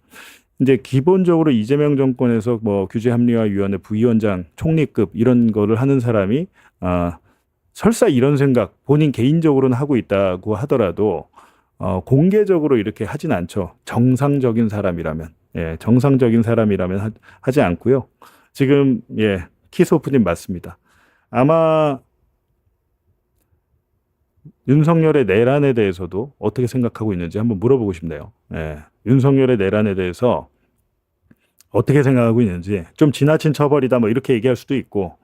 이제 기본적으로 이재명 정권에서 뭐 규제합리화위원회 부위원장, 총리급 이런 거를 하는 사람이, 설사 이런 생각 본인 개인적으로는 하고 있다고 하더라도, 공개적으로 이렇게 하진 않죠. 정상적인 사람이라면. 예, 정상적인 사람이라면 하지 않고요. 지금, 예, 키소프님 맞습니다. 아마, 윤석열의 내란에 대해서도 어떻게 생각하고 있는지 한번 물어보고 싶네요. 예, 윤석열의 내란에 대해서 어떻게 생각하고 있는지, 좀 지나친 처벌이다 뭐 이렇게 얘기할 수도 있고,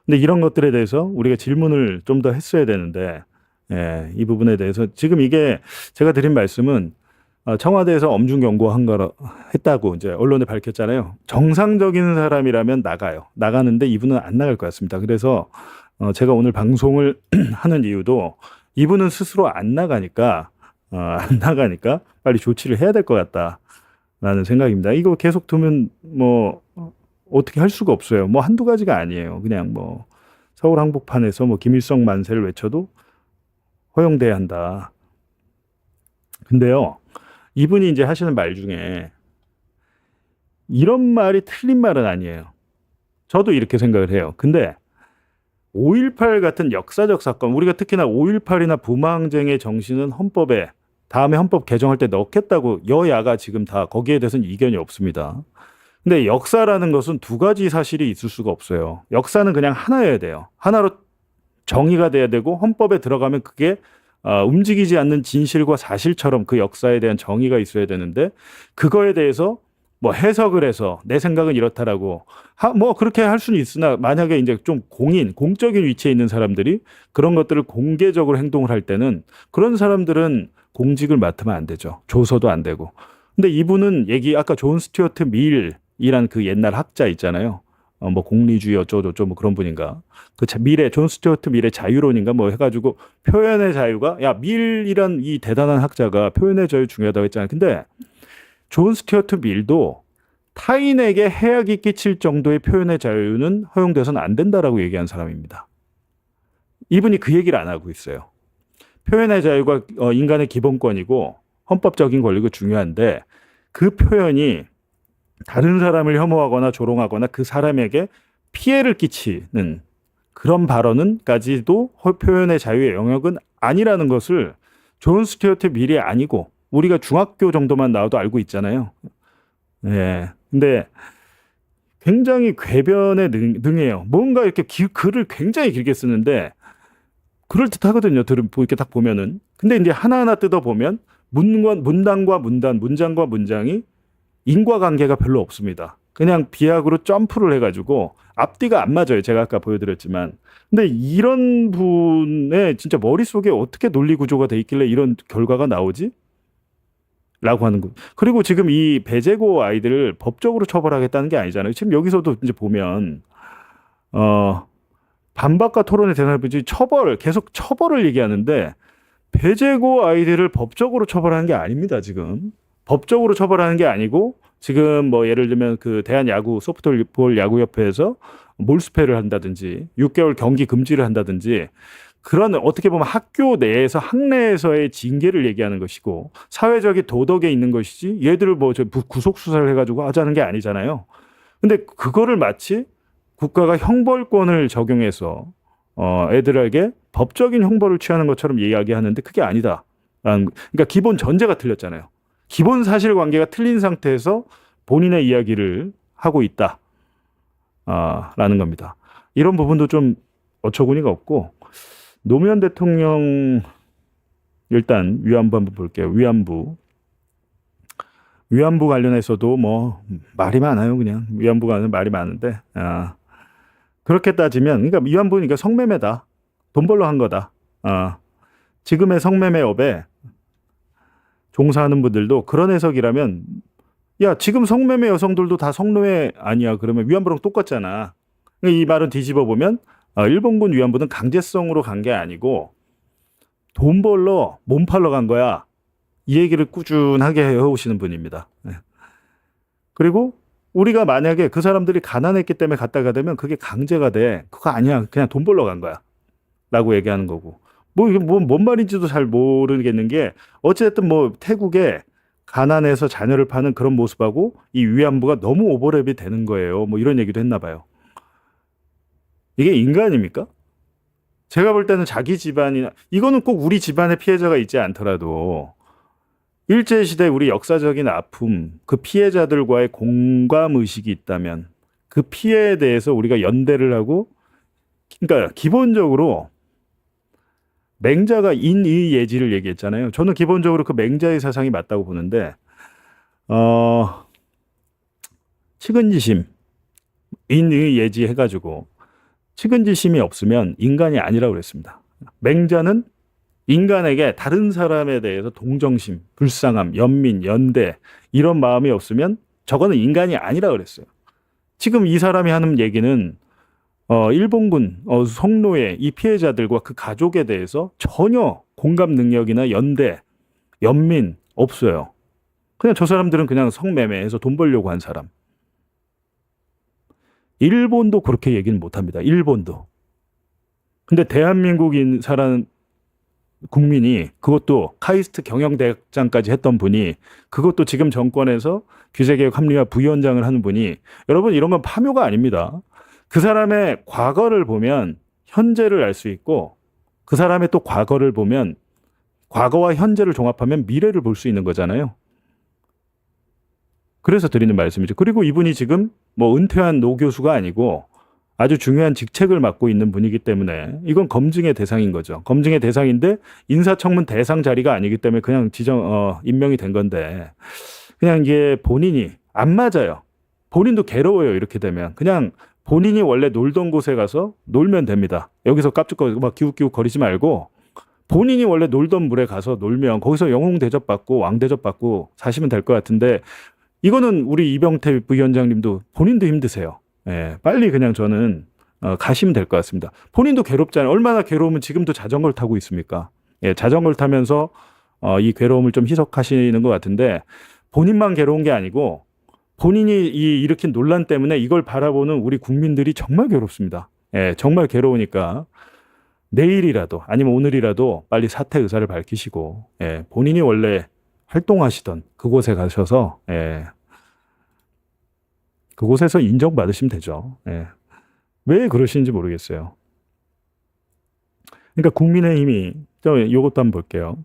근데 이런 것들에 대해서 우리가 질문을 좀 더 했어야 되는데, 예, 이 부분에 대해서 지금 이게 제가 드린 말씀은 청와대에서 엄중 경고했다고 이제 언론에 밝혔잖아요. 정상적인 사람이라면 나가는데 이분은 안 나갈 것 같습니다. 그래서 제가 오늘 방송을 하는 이유도 이분은 스스로 안 나가니까 빨리 조치를 해야 될 것 같다라는 생각입니다. 이거 계속 두면 뭐 어떻게 할 수가 없어요. 뭐 한두 가지가 아니에요. 그냥 뭐 서울 한복판에서 뭐 김일성 만세를 외쳐도 허용돼야 한다. 근데요, 이분이 이제 하시는 말 중에 이런 말이 틀린 말은 아니에요. 저도 이렇게 생각을 해요. 근데 5.18 같은 역사적 사건, 우리가 특히나 5.18이나 부마항쟁의 정신은 헌법에 다음에 헌법 개정할 때 넣겠다고 여야가 지금 다 거기에 대해서는 이견이 없습니다. 근데 역사라는 것은 2가지 사실이 있을 수가 없어요. 역사는 그냥 하나여야 돼요. 하나로 정의가 돼야 되고 헌법에 들어가면 그게 움직이지 않는 진실과 사실처럼 그 역사에 대한 정의가 있어야 되는데, 그거에 대해서 뭐 해석을 해서 내 생각은 이렇다라고 뭐 그렇게 할 수는 있으나, 만약에 이제 좀 공적인 위치에 있는 사람들이 그런 것들을 공개적으로 행동을 할 때는 그런 사람들은 공직을 맡으면 안 되죠. 조서도 안 되고. 근데 이분은 아까 존 스튜어트 밀이란 그 옛날 학자 있잖아요. 뭐 공리주의 어쩌고저쩌고 뭐 그런 분인가. 존 스튜어트 밀의 자유론인가 뭐 해가지고 표현의 자유가, 밀이란 이 대단한 학자가 표현의 자유 중요하다고 했잖아요. 근데 존 스튜어트 밀도 타인에게 해악이 끼칠 정도의 표현의 자유는 허용돼서는 안 된다라고 얘기한 사람입니다. 이분이 그 얘기를 안 하고 있어요. 표현의 자유가 인간의 기본권이고 헌법적인 권리가 중요한데 그 표현이 다른 사람을 혐오하거나 조롱하거나 그 사람에게 피해를 끼치는 그런 발언은까지도 표현의 자유의 영역은 아니라는 것을 존 스튜어트 밀이 아니고 우리가 중학교 정도만 나와도 알고 있잖아요. 예. 근데 굉장히 궤변에 능해요. 뭔가 이렇게 글을 굉장히 길게 쓰는데 그럴듯하거든요. 이렇게 딱 보면은. 근데 이제 하나하나 뜯어보면 문단과 문단, 문장과 문장이 인과관계가 별로 없습니다. 그냥 비약으로 점프를 해가지고 앞뒤가 안 맞아요. 제가 아까 보여드렸지만. 근데 이런 분의 진짜 머릿속에 어떻게 논리 구조가 돼 있길래 이런 결과가 나오지? 라고 하는 거. 그리고 지금 이 배제고 아이들을 법적으로 처벌하겠다는 게 아니잖아요. 지금 여기서도 이제 보면 반박과 토론의 대상을 보지 계속 처벌을 얘기하는데 배제고 아이들을 법적으로 처벌하는 게 아닙니다. 지금 법적으로 처벌하는 게 아니고 지금 뭐 예를 들면 그 대한야구 소프트볼 야구협회에서 몰수패를 한다든지 6개월 경기 금지를 한다든지 그런 어떻게 보면 학교 내에서 학내에서의 징계를 얘기하는 것이고 사회적인 도덕에 있는 것이지 얘들을 뭐 구속 수사를 해가지고 하자는 게 아니잖아요. 근데 그거를 마치 국가가 형벌권을 적용해서 애들에게 법적인 형벌을 취하는 것처럼 이야기하는데 그게 아니다. 그러니까 기본 전제가 틀렸잖아요. 기본 사실관계가 틀린 상태에서 본인의 이야기를 하고 있다. 라는 겁니다. 이런 부분도 좀 어처구니가 없고 노무현 대통령 일단 위안부 한번 볼게요. 위안부 관련해서도 뭐 말이 많아요. 그냥 위안부가 하는 말이 많은데 그렇게 따지면 그러니까 위안부니까 성매매다. 돈 벌러 한 거다. 지금의 성매매업에 종사하는 분들도 그런 해석이라면 야 지금 성매매 여성들도 다 성노예 아니야. 그러면 위안부랑 똑같잖아. 이 말은 뒤집어 보면 일본군 위안부는 강제성으로 간 게 아니고 돈 벌러 몸 팔러 간 거야. 이 얘기를 꾸준하게 해오시는 분입니다. 그리고 우리가 만약에 그 사람들이 가난했기 때문에 갔다가 되면 그게 강제가 돼. 그거 아니야. 그냥 돈 벌러 간 거야. 라고 얘기하는 거고. 뭔 말인지도 잘 모르겠는 게 어쨌든 뭐 태국에 가난해서 자녀를 파는 그런 모습하고 이 위안부가 너무 오버랩이 되는 거예요. 뭐 이런 얘기도 했나 봐요. 이게 인간입니까? 제가 볼 때는 자기 집안이나 이거는 꼭 우리 집안에 피해자가 있지 않더라도 일제시대 우리 역사적인 아픔, 그 피해자들과의 공감의식이 있다면 그 피해에 대해서 우리가 연대를 하고 그러니까 기본적으로 맹자가 인의예지를 얘기했잖아요. 저는 기본적으로 그 맹자의 사상이 맞다고 보는데 측은지심, 인의예지 해가지고 측은지심이 없으면 인간이 아니라고 그랬습니다. 맹자는 인간에게 다른 사람에 대해서 동정심, 불쌍함, 연민, 연대 이런 마음이 없으면 저거는 인간이 아니라고 그랬어요. 지금 이 사람이 하는 얘기는 일본군, 성노예 이 피해자들과 그 가족에 대해서 전혀 공감 능력이나 연대, 연민 없어요. 그냥 저 사람들은 그냥 성매매해서 돈 벌려고 한 사람. 일본도 그렇게 얘기는 못합니다. 일본도. 근데 대한민국인 사람 국민이 그것도 카이스트 경영대학장까지 했던 분이 그것도 지금 정권에서 규제개혁 합리화 부위원장을 하는 분이 여러분 이런 건 파묘가 아닙니다. 그 사람의 과거를 보면 현재를 알 수 있고 그 사람의 또 과거를 보면 과거와 현재를 종합하면 미래를 볼 수 있는 거잖아요. 그래서 드리는 말씀이죠. 그리고 이분이 지금 뭐 은퇴한 노 교수가 아니고 아주 중요한 직책을 맡고 있는 분이기 때문에 이건 검증의 대상인 거죠. 검증의 대상인데 인사청문 대상 자리가 아니기 때문에 그냥 임명이 된 건데 그냥 이게 본인이 안 맞아요. 본인도 괴로워요. 이렇게 되면 그냥 본인이 원래 놀던 곳에 가서 놀면 됩니다. 여기서 깝죽거리고 막 기웃기웃 거리지 말고 본인이 원래 놀던 물에 가서 놀면 거기서 영웅 대접받고 왕 대접받고 사시면 될 것 같은데 이거는 우리 이병태 부위원장님도 본인도 힘드세요. 예, 빨리 그냥 저는 가시면 될 것 같습니다. 본인도 괴롭잖아요. 얼마나 괴로우면 지금도 자전거를 타고 있습니까? 예, 자전거를 타면서 이 괴로움을 좀 희석하시는 것 같은데 본인만 괴로운 게 아니고 본인이 일으킨 논란 때문에 이걸 바라보는 우리 국민들이 정말 괴롭습니다. 예, 정말 괴로우니까 내일이라도 아니면 오늘이라도 빨리 사퇴 의사를 밝히시고 예, 본인이 원래 활동하시던 그곳에 가셔서 그곳에서 인정받으시면 되죠. 왜 그러시는지 모르겠어요. 그러니까 국민의힘이 이것도 한번 볼게요.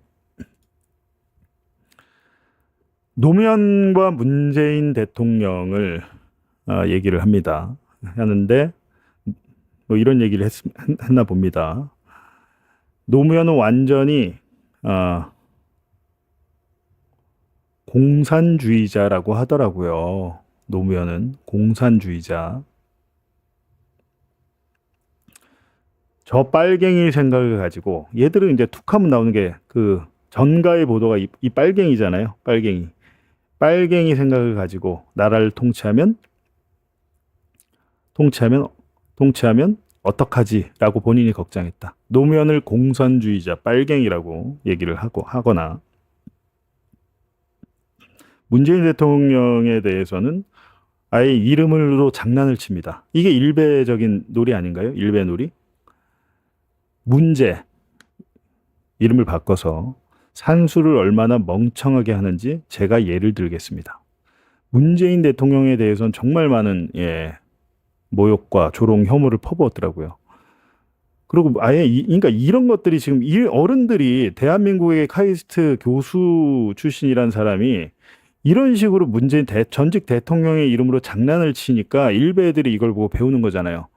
노무현과 문재인 대통령을 얘기를 합니다. 하는데 뭐 이런 얘기를 했나 봅니다. 노무현은 완전히 공산주의자라고 하더라고요. 노무현은 공산주의자. 저 빨갱이 생각을 가지고 얘들은 이제 툭하면 나오는 게 그 전가의 보도가 이 빨갱이잖아요. 빨갱이 생각을 가지고 나라를 통치하면 어떡하지라고 본인이 걱정했다. 노무현을 공산주의자, 빨갱이라고 얘기를 하거나 문재인 대통령에 대해서는 아예 이름으로 장난을 칩니다. 이게 일배적인 놀이 아닌가요? 일배 놀이? 문제 이름을 바꿔서 산수를 얼마나 멍청하게 하는지 제가 예를 들겠습니다. 문재인 대통령에 대해서는 정말 많은 모욕과 조롱 혐오를 퍼부었더라고요. 그리고 아예 그러니까 이런 것들이 지금 어른들이 대한민국의 카이스트 교수 출신이란 사람이 이런 식으로 문재인 전직 대통령의 이름으로 장난을 치니까 일베 애들이 이걸 보고 배우는 거잖아요.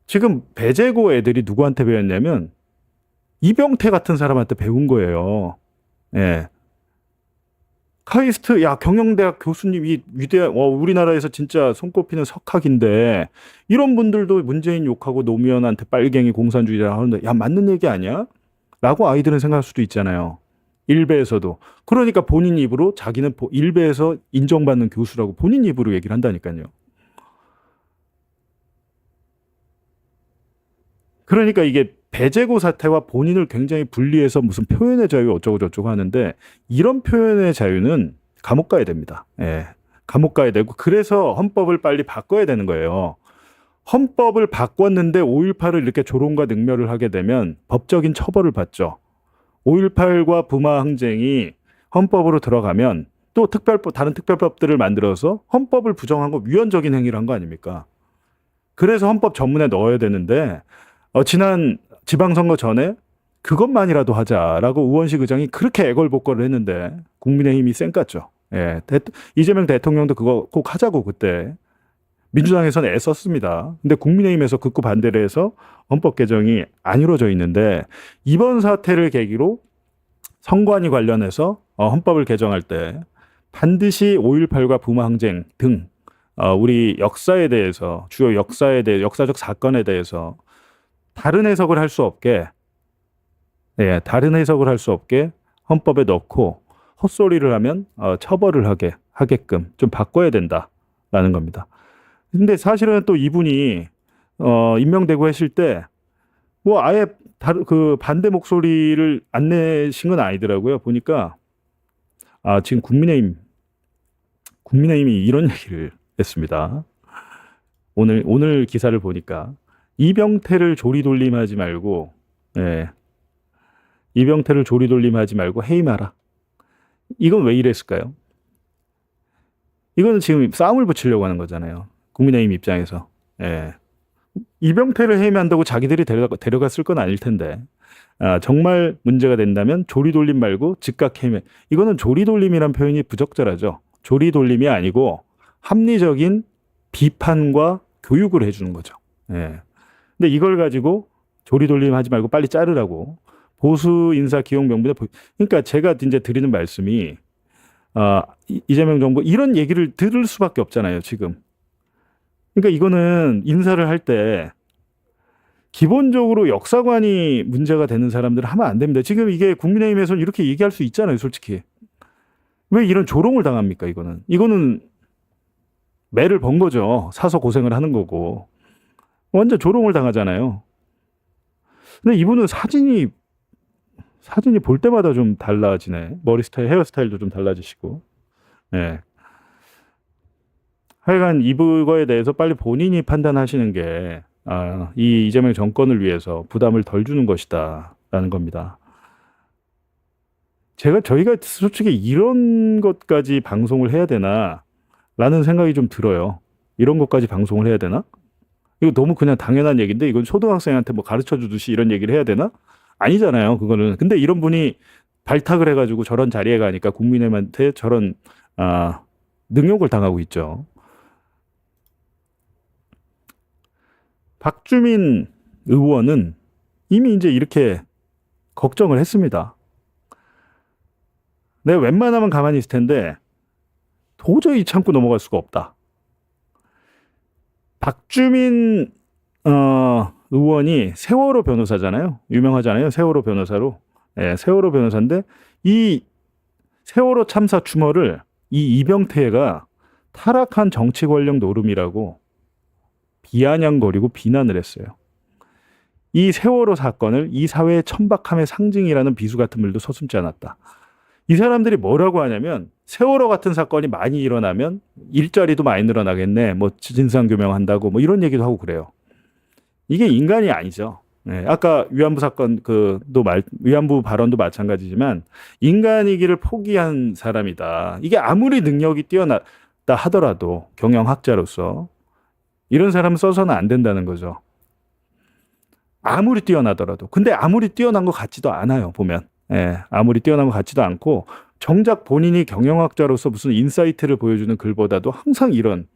지금 배재고 애들이 누구한테 배웠냐면 이병태 같은 사람한테 배운 거예요. 카이스트, 경영대학 교수님이 우리나라에서 진짜 손꼽히는 석학인데 이런 분들도 문재인 욕하고 노무현한테 빨갱이 공산주의자라고 하는데 맞는 얘기 아니야? 라고 아이들은 생각할 수도 있잖아요. 일베에서도. 그러니까 본인 입으로 자기는 일베에서 인정받는 교수라고 본인 입으로 얘기를 한다니까요. 그러니까 이게 배재고 사태와 본인을 굉장히 분리해서 무슨 표현의 자유 어쩌고 저쩌고 하는데 이런 표현의 자유는 감옥 가야 됩니다. 감옥 가야 되고 그래서 헌법을 빨리 바꿔야 되는 거예요. 헌법을 바꿨는데 5.18을 이렇게 조롱과 능멸을 하게 되면 법적인 처벌을 받죠. 5.18과 부마 항쟁이 헌법으로 들어가면 또 다른 특별법들을 만들어서 헌법을 부정한 거 위헌적인 행위를 한 거 아닙니까? 그래서 헌법 전문에 넣어야 되는데 지난 지방선거 전에 그것만이라도 하자라고 우원식 의장이 그렇게 애걸복걸을 했는데 국민의힘이 쌩깠죠. 이재명 대통령도 그거 꼭 하자고 그때 민주당에서는 애썼습니다. 근데 국민의힘에서 극구 반대를 해서 헌법 개정이 안 이루어져 있는데 이번 사태를 계기로 선관위 관련해서 헌법을 개정할 때 반드시 5.18과 부마 항쟁 등 우리 역사에 대해서 주요 역사적 사건에 대해서 다른 해석을 할 수 없게 헌법에 넣고 헛소리를 하면 처벌을 하게끔 좀 바꿔야 된다라는 겁니다. 근데 사실은 또 이분이 임명되고 했을 때 뭐 아예 그 반대 목소리를 안 내신 건 아니더라고요. 보니까 지금 국민의힘이 이런 얘기를 했습니다. 오늘 기사를 보니까 이병태를 조리돌림하지 말고 해임하라. 이건 왜 이랬을까요? 이거는 지금 싸움을 붙이려고 하는 거잖아요. 국민의힘 입장에서. 이병태를 해임한다고 자기들이 데려갔을 건 아닐 텐데 정말 문제가 된다면 조리돌림 말고 즉각 해임. 이거는 조리돌림이란 표현이 부적절하죠. 조리돌림이 아니고 합리적인 비판과 교육을 해주는 거죠. 근데 이걸 가지고 조리돌림 하지 말고 빨리 자르라고 보수 인사 기용 명분에 그러니까 제가 이제 드리는 말씀이 이재명 정부 이런 얘기를 들을 수밖에 없잖아요, 지금. 그러니까 이거는 인사를 할 때 기본적으로 역사관이 문제가 되는 사람들은 하면 안 됩니다. 지금 이게 국민의힘에서는 이렇게 얘기할 수 있잖아요, 솔직히. 왜 이런 조롱을 당합니까, 이거는 매를 번 거죠. 사서 고생을 하는 거고. 완전 조롱을 당하잖아요. 근데 이분은 사진이 볼 때마다 좀 달라지네. 머리 스타일, 헤어스타일도 좀 달라지시고. 하여간 이거에 대해서 빨리 본인이 판단하시는 게 이 이재명 정권을 위해서 부담을 덜 주는 것이다라는 겁니다. 저희가 솔직히 이런 것까지 방송을 해야 되나라는 생각이 좀 들어요. 이런 것까지 방송을 해야 되나? 이거 너무 그냥 당연한 얘기인데 이건 초등학생한테 뭐 가르쳐 주듯이 이런 얘기를 해야 되나? 아니잖아요, 그거는. 근데 이런 분이 발탁을 해가지고 저런 자리에 가니까 국민의힘한테 저런 능욕을 당하고 있죠. 박주민 의원은 이미 이제 이렇게 걱정을 했습니다. 내가 웬만하면 가만히 있을 텐데 도저히 참고 넘어갈 수가 없다. 박주민 의원이 세월호 변호사잖아요. 유명하잖아요. 세월호 변호사로. 예, 세월호 변호사인데 이 세월호 참사 추모를 이 이병태가 타락한 정치 권력 노름이라고 비아냥거리고 비난을 했어요. 이 세월호 사건을 이 사회의 천박함의 상징이라는 비수 같은 말도 서슴지 않았다. 이 사람들이 뭐라고 하냐면 세월호 같은 사건이 많이 일어나면 일자리도 많이 늘어나겠네. 뭐 진상규명한다고 뭐 이런 얘기도 하고 그래요. 이게 인간이 아니죠. 네, 아까 위안부 사건 위안부 발언도 마찬가지지만 인간이기를 포기한 사람이다. 이게 아무리 능력이 뛰어나다 하더라도 경영학자로서 이런 사람은 써서는 안 된다는 거죠. 아무리 뛰어나더라도. 근데 아무리 뛰어난 것 같지도 않아요, 보면. 예, 아무리 뛰어난 것 같지도 않고 정작 본인이 경영학자로서 무슨 인사이트를 보여주는 글보다도 항상 이런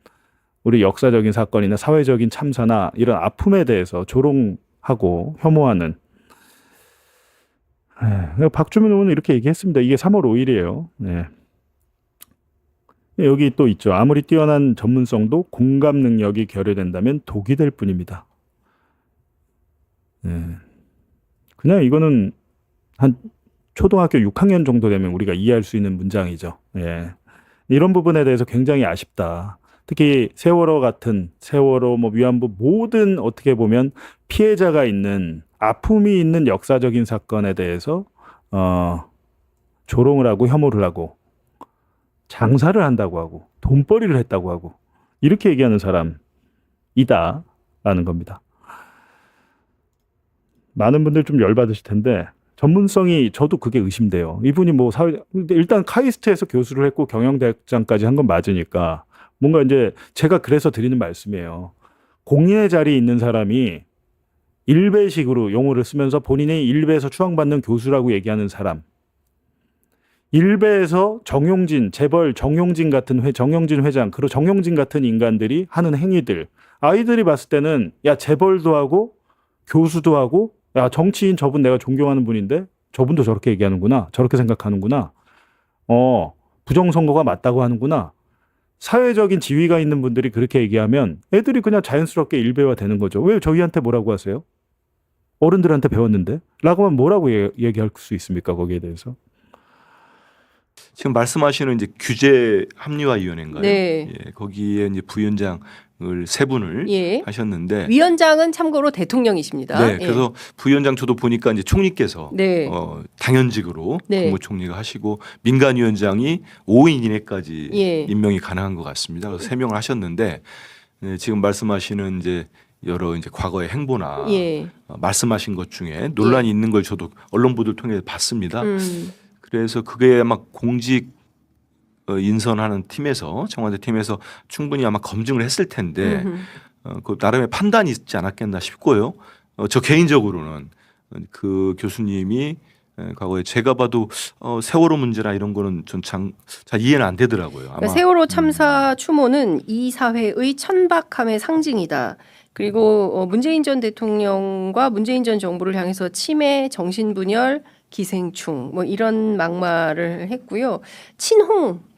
우리 역사적인 사건이나 사회적인 참사나 이런 아픔에 대해서 조롱하고 혐오하는 박주민 의원은 이렇게 얘기했습니다. 이게 3월 5일이에요. 네. 여기 또 있죠. 아무리 뛰어난 전문성도 공감 능력이 결여된다면 독이 될 뿐입니다. 그냥 이거는 한 초등학교 6학년 정도 되면 우리가 이해할 수 있는 문장이죠. 예. 이런 부분에 대해서 굉장히 아쉽다. 특히 세월호, 뭐 위안부 모든 어떻게 보면 피해자가 있는 아픔이 있는 역사적인 사건에 대해서 조롱을 하고 혐오를 하고 장사를 한다고 하고 돈벌이를 했다고 하고 이렇게 얘기하는 사람이다라는 겁니다. 많은 분들 좀 열받으실 텐데 전문성이 저도 그게 의심돼요. 이분이 뭐 일단 카이스트에서 교수를 했고 경영대학장까지 한 건 맞으니까 뭔가 이제 제가 그래서 드리는 말씀이에요. 공인의 자리에 있는 사람이 일배식으로 용어를 쓰면서 본인의 일배에서 추앙받는 교수라고 얘기하는 사람. 일베에서 재벌 정용진 회장, 그리고 정용진 같은 인간들이 하는 행위들. 아이들이 봤을 때는 야, 재벌도 하고 교수도 하고 야, 정치인 저분 내가 존경하는 분인데 저분도 저렇게 얘기하는구나. 저렇게 생각하는구나. 부정선거가 맞다고 하는구나. 사회적인 지위가 있는 분들이 그렇게 얘기하면 애들이 그냥 자연스럽게 일베화 되는 거죠. 왜 저희한테 뭐라고 하세요? 어른들한테 배웠는데? 라고 하면 뭐라고 얘기할 수 있습니까? 거기에 대해서. 지금 말씀하시는 이제 규제 합리화위원회인가요? 네. 예, 거기에 이제 부위원장을 세 분을 예. 하셨는데 위원장은 참고로 대통령이십니다. 네, 그래서 부위원장 저도 보니까 이제 총리께서 네. 당연직으로 네. 국무총리가 하시고 민간위원장이 5인 이내까지 예. 임명이 가능한 것 같습니다. 그래서 3명을 하셨는데 지금 말씀하시는 이제 여러 이제 과거의 행보나 예. 말씀하신 것 중에 논란이 있는 걸 저도 언론 보도를 통해 봤습니다. 그래서 그게 아마 공직 인선하는 팀에서 청와대 팀에서 충분히 아마 검증을 했을 텐데 그 나름의 판단이 있지 않았겠나 싶고요. 저 개인적으로는 그 교수님이 과거에 제가 봐도 세월호 문제나 이런 거는 전 잘 이해는 안 되더라고요. 아마. 그러니까 세월호 참사 추모는 이 사회의 천박함의 상징이다. 그리고 문재인 전 대통령과 문재인 전 정부를 향해서 치매, 정신분열, 기생충 뭐 이런 막말을 했고요.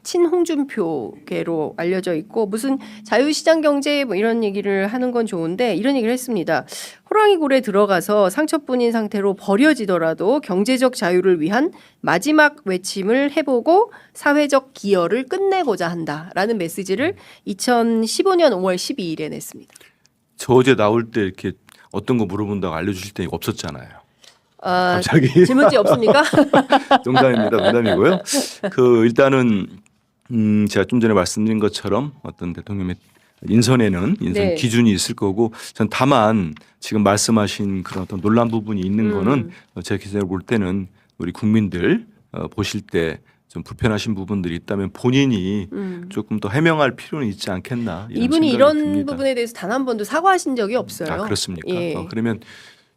친홍준표계로 알려져 있고 무슨 자유시장 경제 뭐 이런 얘기를 하는 건 좋은데 이런 얘기를 했습니다. 호랑이 굴에 들어가서 상처뿐인 상태로 버려지더라도 경제적 자유를 위한 마지막 외침을 해보고 사회적 기여를 끝내고자 한다라는 메시지를 2015년 5월 12일에 냈습니다. 저 어제 나올 때 이렇게 어떤 거 물어본다고 알려주실 때 없었잖아요. 갑자기 질문지 없습니까? 농담입니다. 농담이고요. 일단은 제가 좀 전에 말씀드린 것처럼 어떤 대통령의 인선 네. 기준이 있을 거고 전 다만 지금 말씀하신 그런 어떤 논란 부분이 있는 거는 제가 기사를 볼 때는 우리 국민들 보실 때 좀 불편하신 부분들이 있다면 본인이 조금 더 해명할 필요는 있지 않겠나 이런 이분이 생각이 이런 듭니다. 부분에 대해서 단 한 번도 사과하신 적이 없어요. 아 그렇습니까? 예. 그러면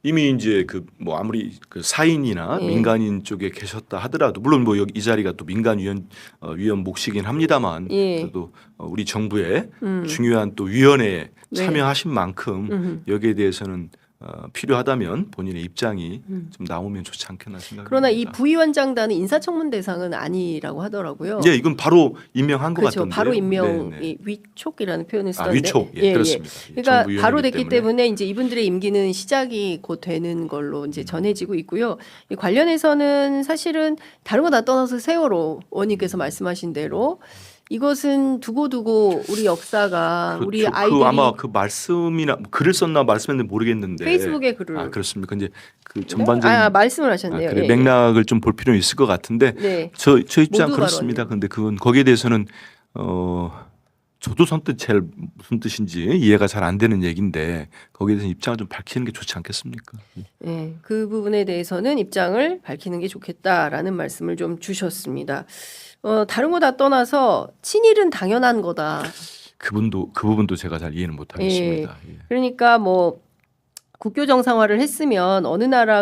이미 이제 그 뭐 아무리 그 사인이나 예. 민간인 쪽에 계셨다 하더라도 물론 뭐 여기 이 자리가 또 민간 위원 몫이긴 합니다만 예. 그래도 우리 정부의 중요한 또 위원회에 네. 참여하신 만큼 여기에 대해서는 필요하다면 본인의 입장이 좀 나오면 좋지 않겠나 생각합니다. 그러나 이 부위원장단은 인사청문 대상은 아니라고 하더라고요. 예, 이건 바로 임명한 것 그렇죠. 같던데요. 바로 임명 네, 네. 위촉이라는 표현을 쓰던데. 위촉. 예, 그렇습니다. 예, 그러니까 정부 바로 위원회이기 됐기 때문에 이제 이분들의 임기는 시작이 곧 되는 걸로 이제 전해지고 있고요. 이 관련해서는 사실은 다른 거 다 떠나서 세월호 의원님께서 말씀하신 대로 이것은 두고두고 우리 역사가 우리 그렇죠. 아이들이 그 아마 그 말씀이나 글을 썼나 말씀했는지 모르겠는데 페이스북에 글을 아 그렇습니까? 이제 그 전반적인 말씀을 하셨네요. 그래, 예, 맥락을 좀 볼 필요는 있을 것 같은데 네. 저 입장 모두 그렇습니다. 발언이요. 근데 그건 거기에 대해서는 저도 선뜻 잘 무슨 뜻인지 이해가 잘 안 되는 얘기인데 거기에 대해서 입장을 좀 밝히는 게 좋지 않겠습니까? 네, 그 부분에 대해서는 입장을 밝히는 게 좋겠다라는 말씀을 좀 주셨습니다. 다른 거 다 떠나서 친일은 당연한 거다. 그 부분도 제가 잘 이해는 못 하겠습니다. 예. 그러니까 뭐 국교 정상화를 했으면 어느 나라든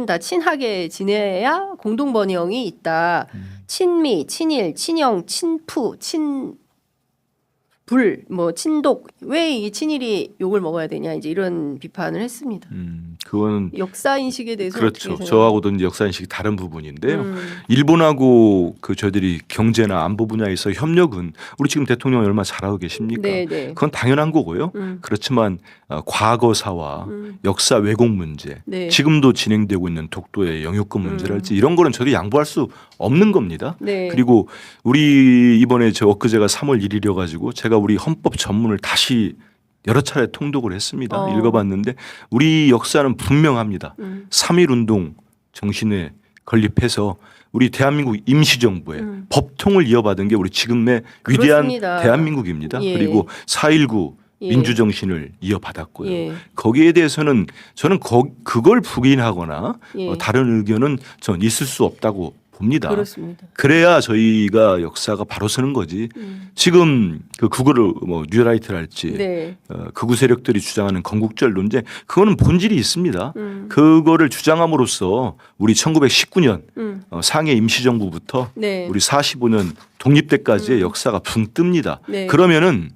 다 친하게 지내야 공동 번영이 있다. 친미, 친일, 친영, 친푸, 친독 왜 이 친일이 욕을 먹어야 되냐 이제 이런 비판을 했습니다. 그거는 역사 인식에 대해서 그렇죠. 어떻게 저하고도 이제 역사 인식이 다른 부분인데요. 생각하세요? 일본하고 그 저희들이 경제나 안보 분야에서 협력은 우리 지금 대통령이 얼마나 잘하고 계십니까? 네, 네. 그건 당연한 거고요. 그렇지만 과거사와 역사 왜곡 문제, 네. 지금도 진행되고 있는 독도의 영유권 문제랄지 이런 거는 저도 양보할 수 없는 겁니다. 네. 그리고 우리 이번에 저 엊그제가 3월 1일이어 가지고 제가 우리 헌법 전문을 다시 여러 차례 통독을 했습니다. 읽어봤는데 우리 역사는 분명합니다. 3.1 운동 정신에 건립해서 우리 대한민국 임시정부의 법통을 이어받은 게 우리 지금의 위대한 그렇습니다. 대한민국입니다. 예. 그리고 4.19 예. 민주정신을 이어받았고요. 예. 거기에 대해서는 저는 그걸 부인하거나 예. 다른 의견은 전 있을 수 없다고 봅니다. 그렇습니다. 그래야 저희가 역사가 바로 서는 거지. 지금 그 그거를 뭐 뉴라이트랄지 네. 극우 세력들이 주장하는 건국절 논쟁 그거는 본질이 있습니다. 그거를 주장함으로써 우리 1919년 상해 임시정부부터 네. 우리 45년 독립 때까지의 역사가 붕 뜹니다. 네. 그러면은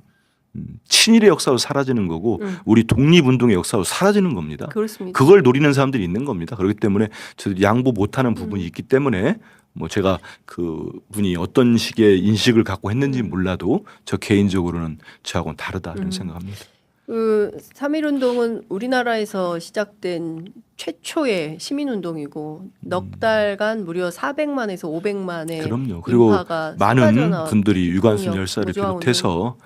친일의 역사도 사라지는 거고 우리 독립운동의 역사도 사라지는 겁니다. 그렇습니다. 그걸 노리는 사람들이 있는 겁니다. 그렇기 때문에 저도 양보 못하는 부분이 있기 때문에 뭐 제가 그 분이 어떤 식의 인식을 갖고 했는지 몰라도 저 개인적으로는 저하고는 다르다 이런 생각합니다. 그 3.1운동은 우리나라에서 시작된 최초의 시민운동이고 넉 달간 무려 400만에서 500만의 그럼요. 그리고 인파가 많은 쏟아져 분들이 유관순 독립, 열사를 무저항 비롯해서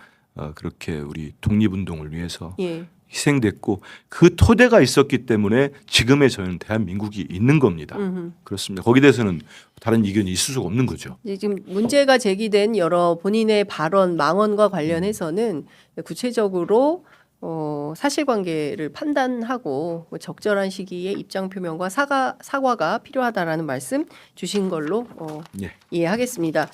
그렇게 우리 독립운동을 위해서 예. 희생됐고 그 토대가 있었기 때문에 지금의 저희는 대한민국이 있는 겁니다. 그렇습니다. 거기에 대해서는 다른 의견이 있을 수가 없는 거죠. 이제 지금 문제가 제기된 여러 본인의 발언, 망언과 관련해서는 구체적으로 사실관계를 판단하고 적절한 시기에 입장 표명과 사과가 필요하다라는 말씀 주신 걸로 예. 이해하겠습니다.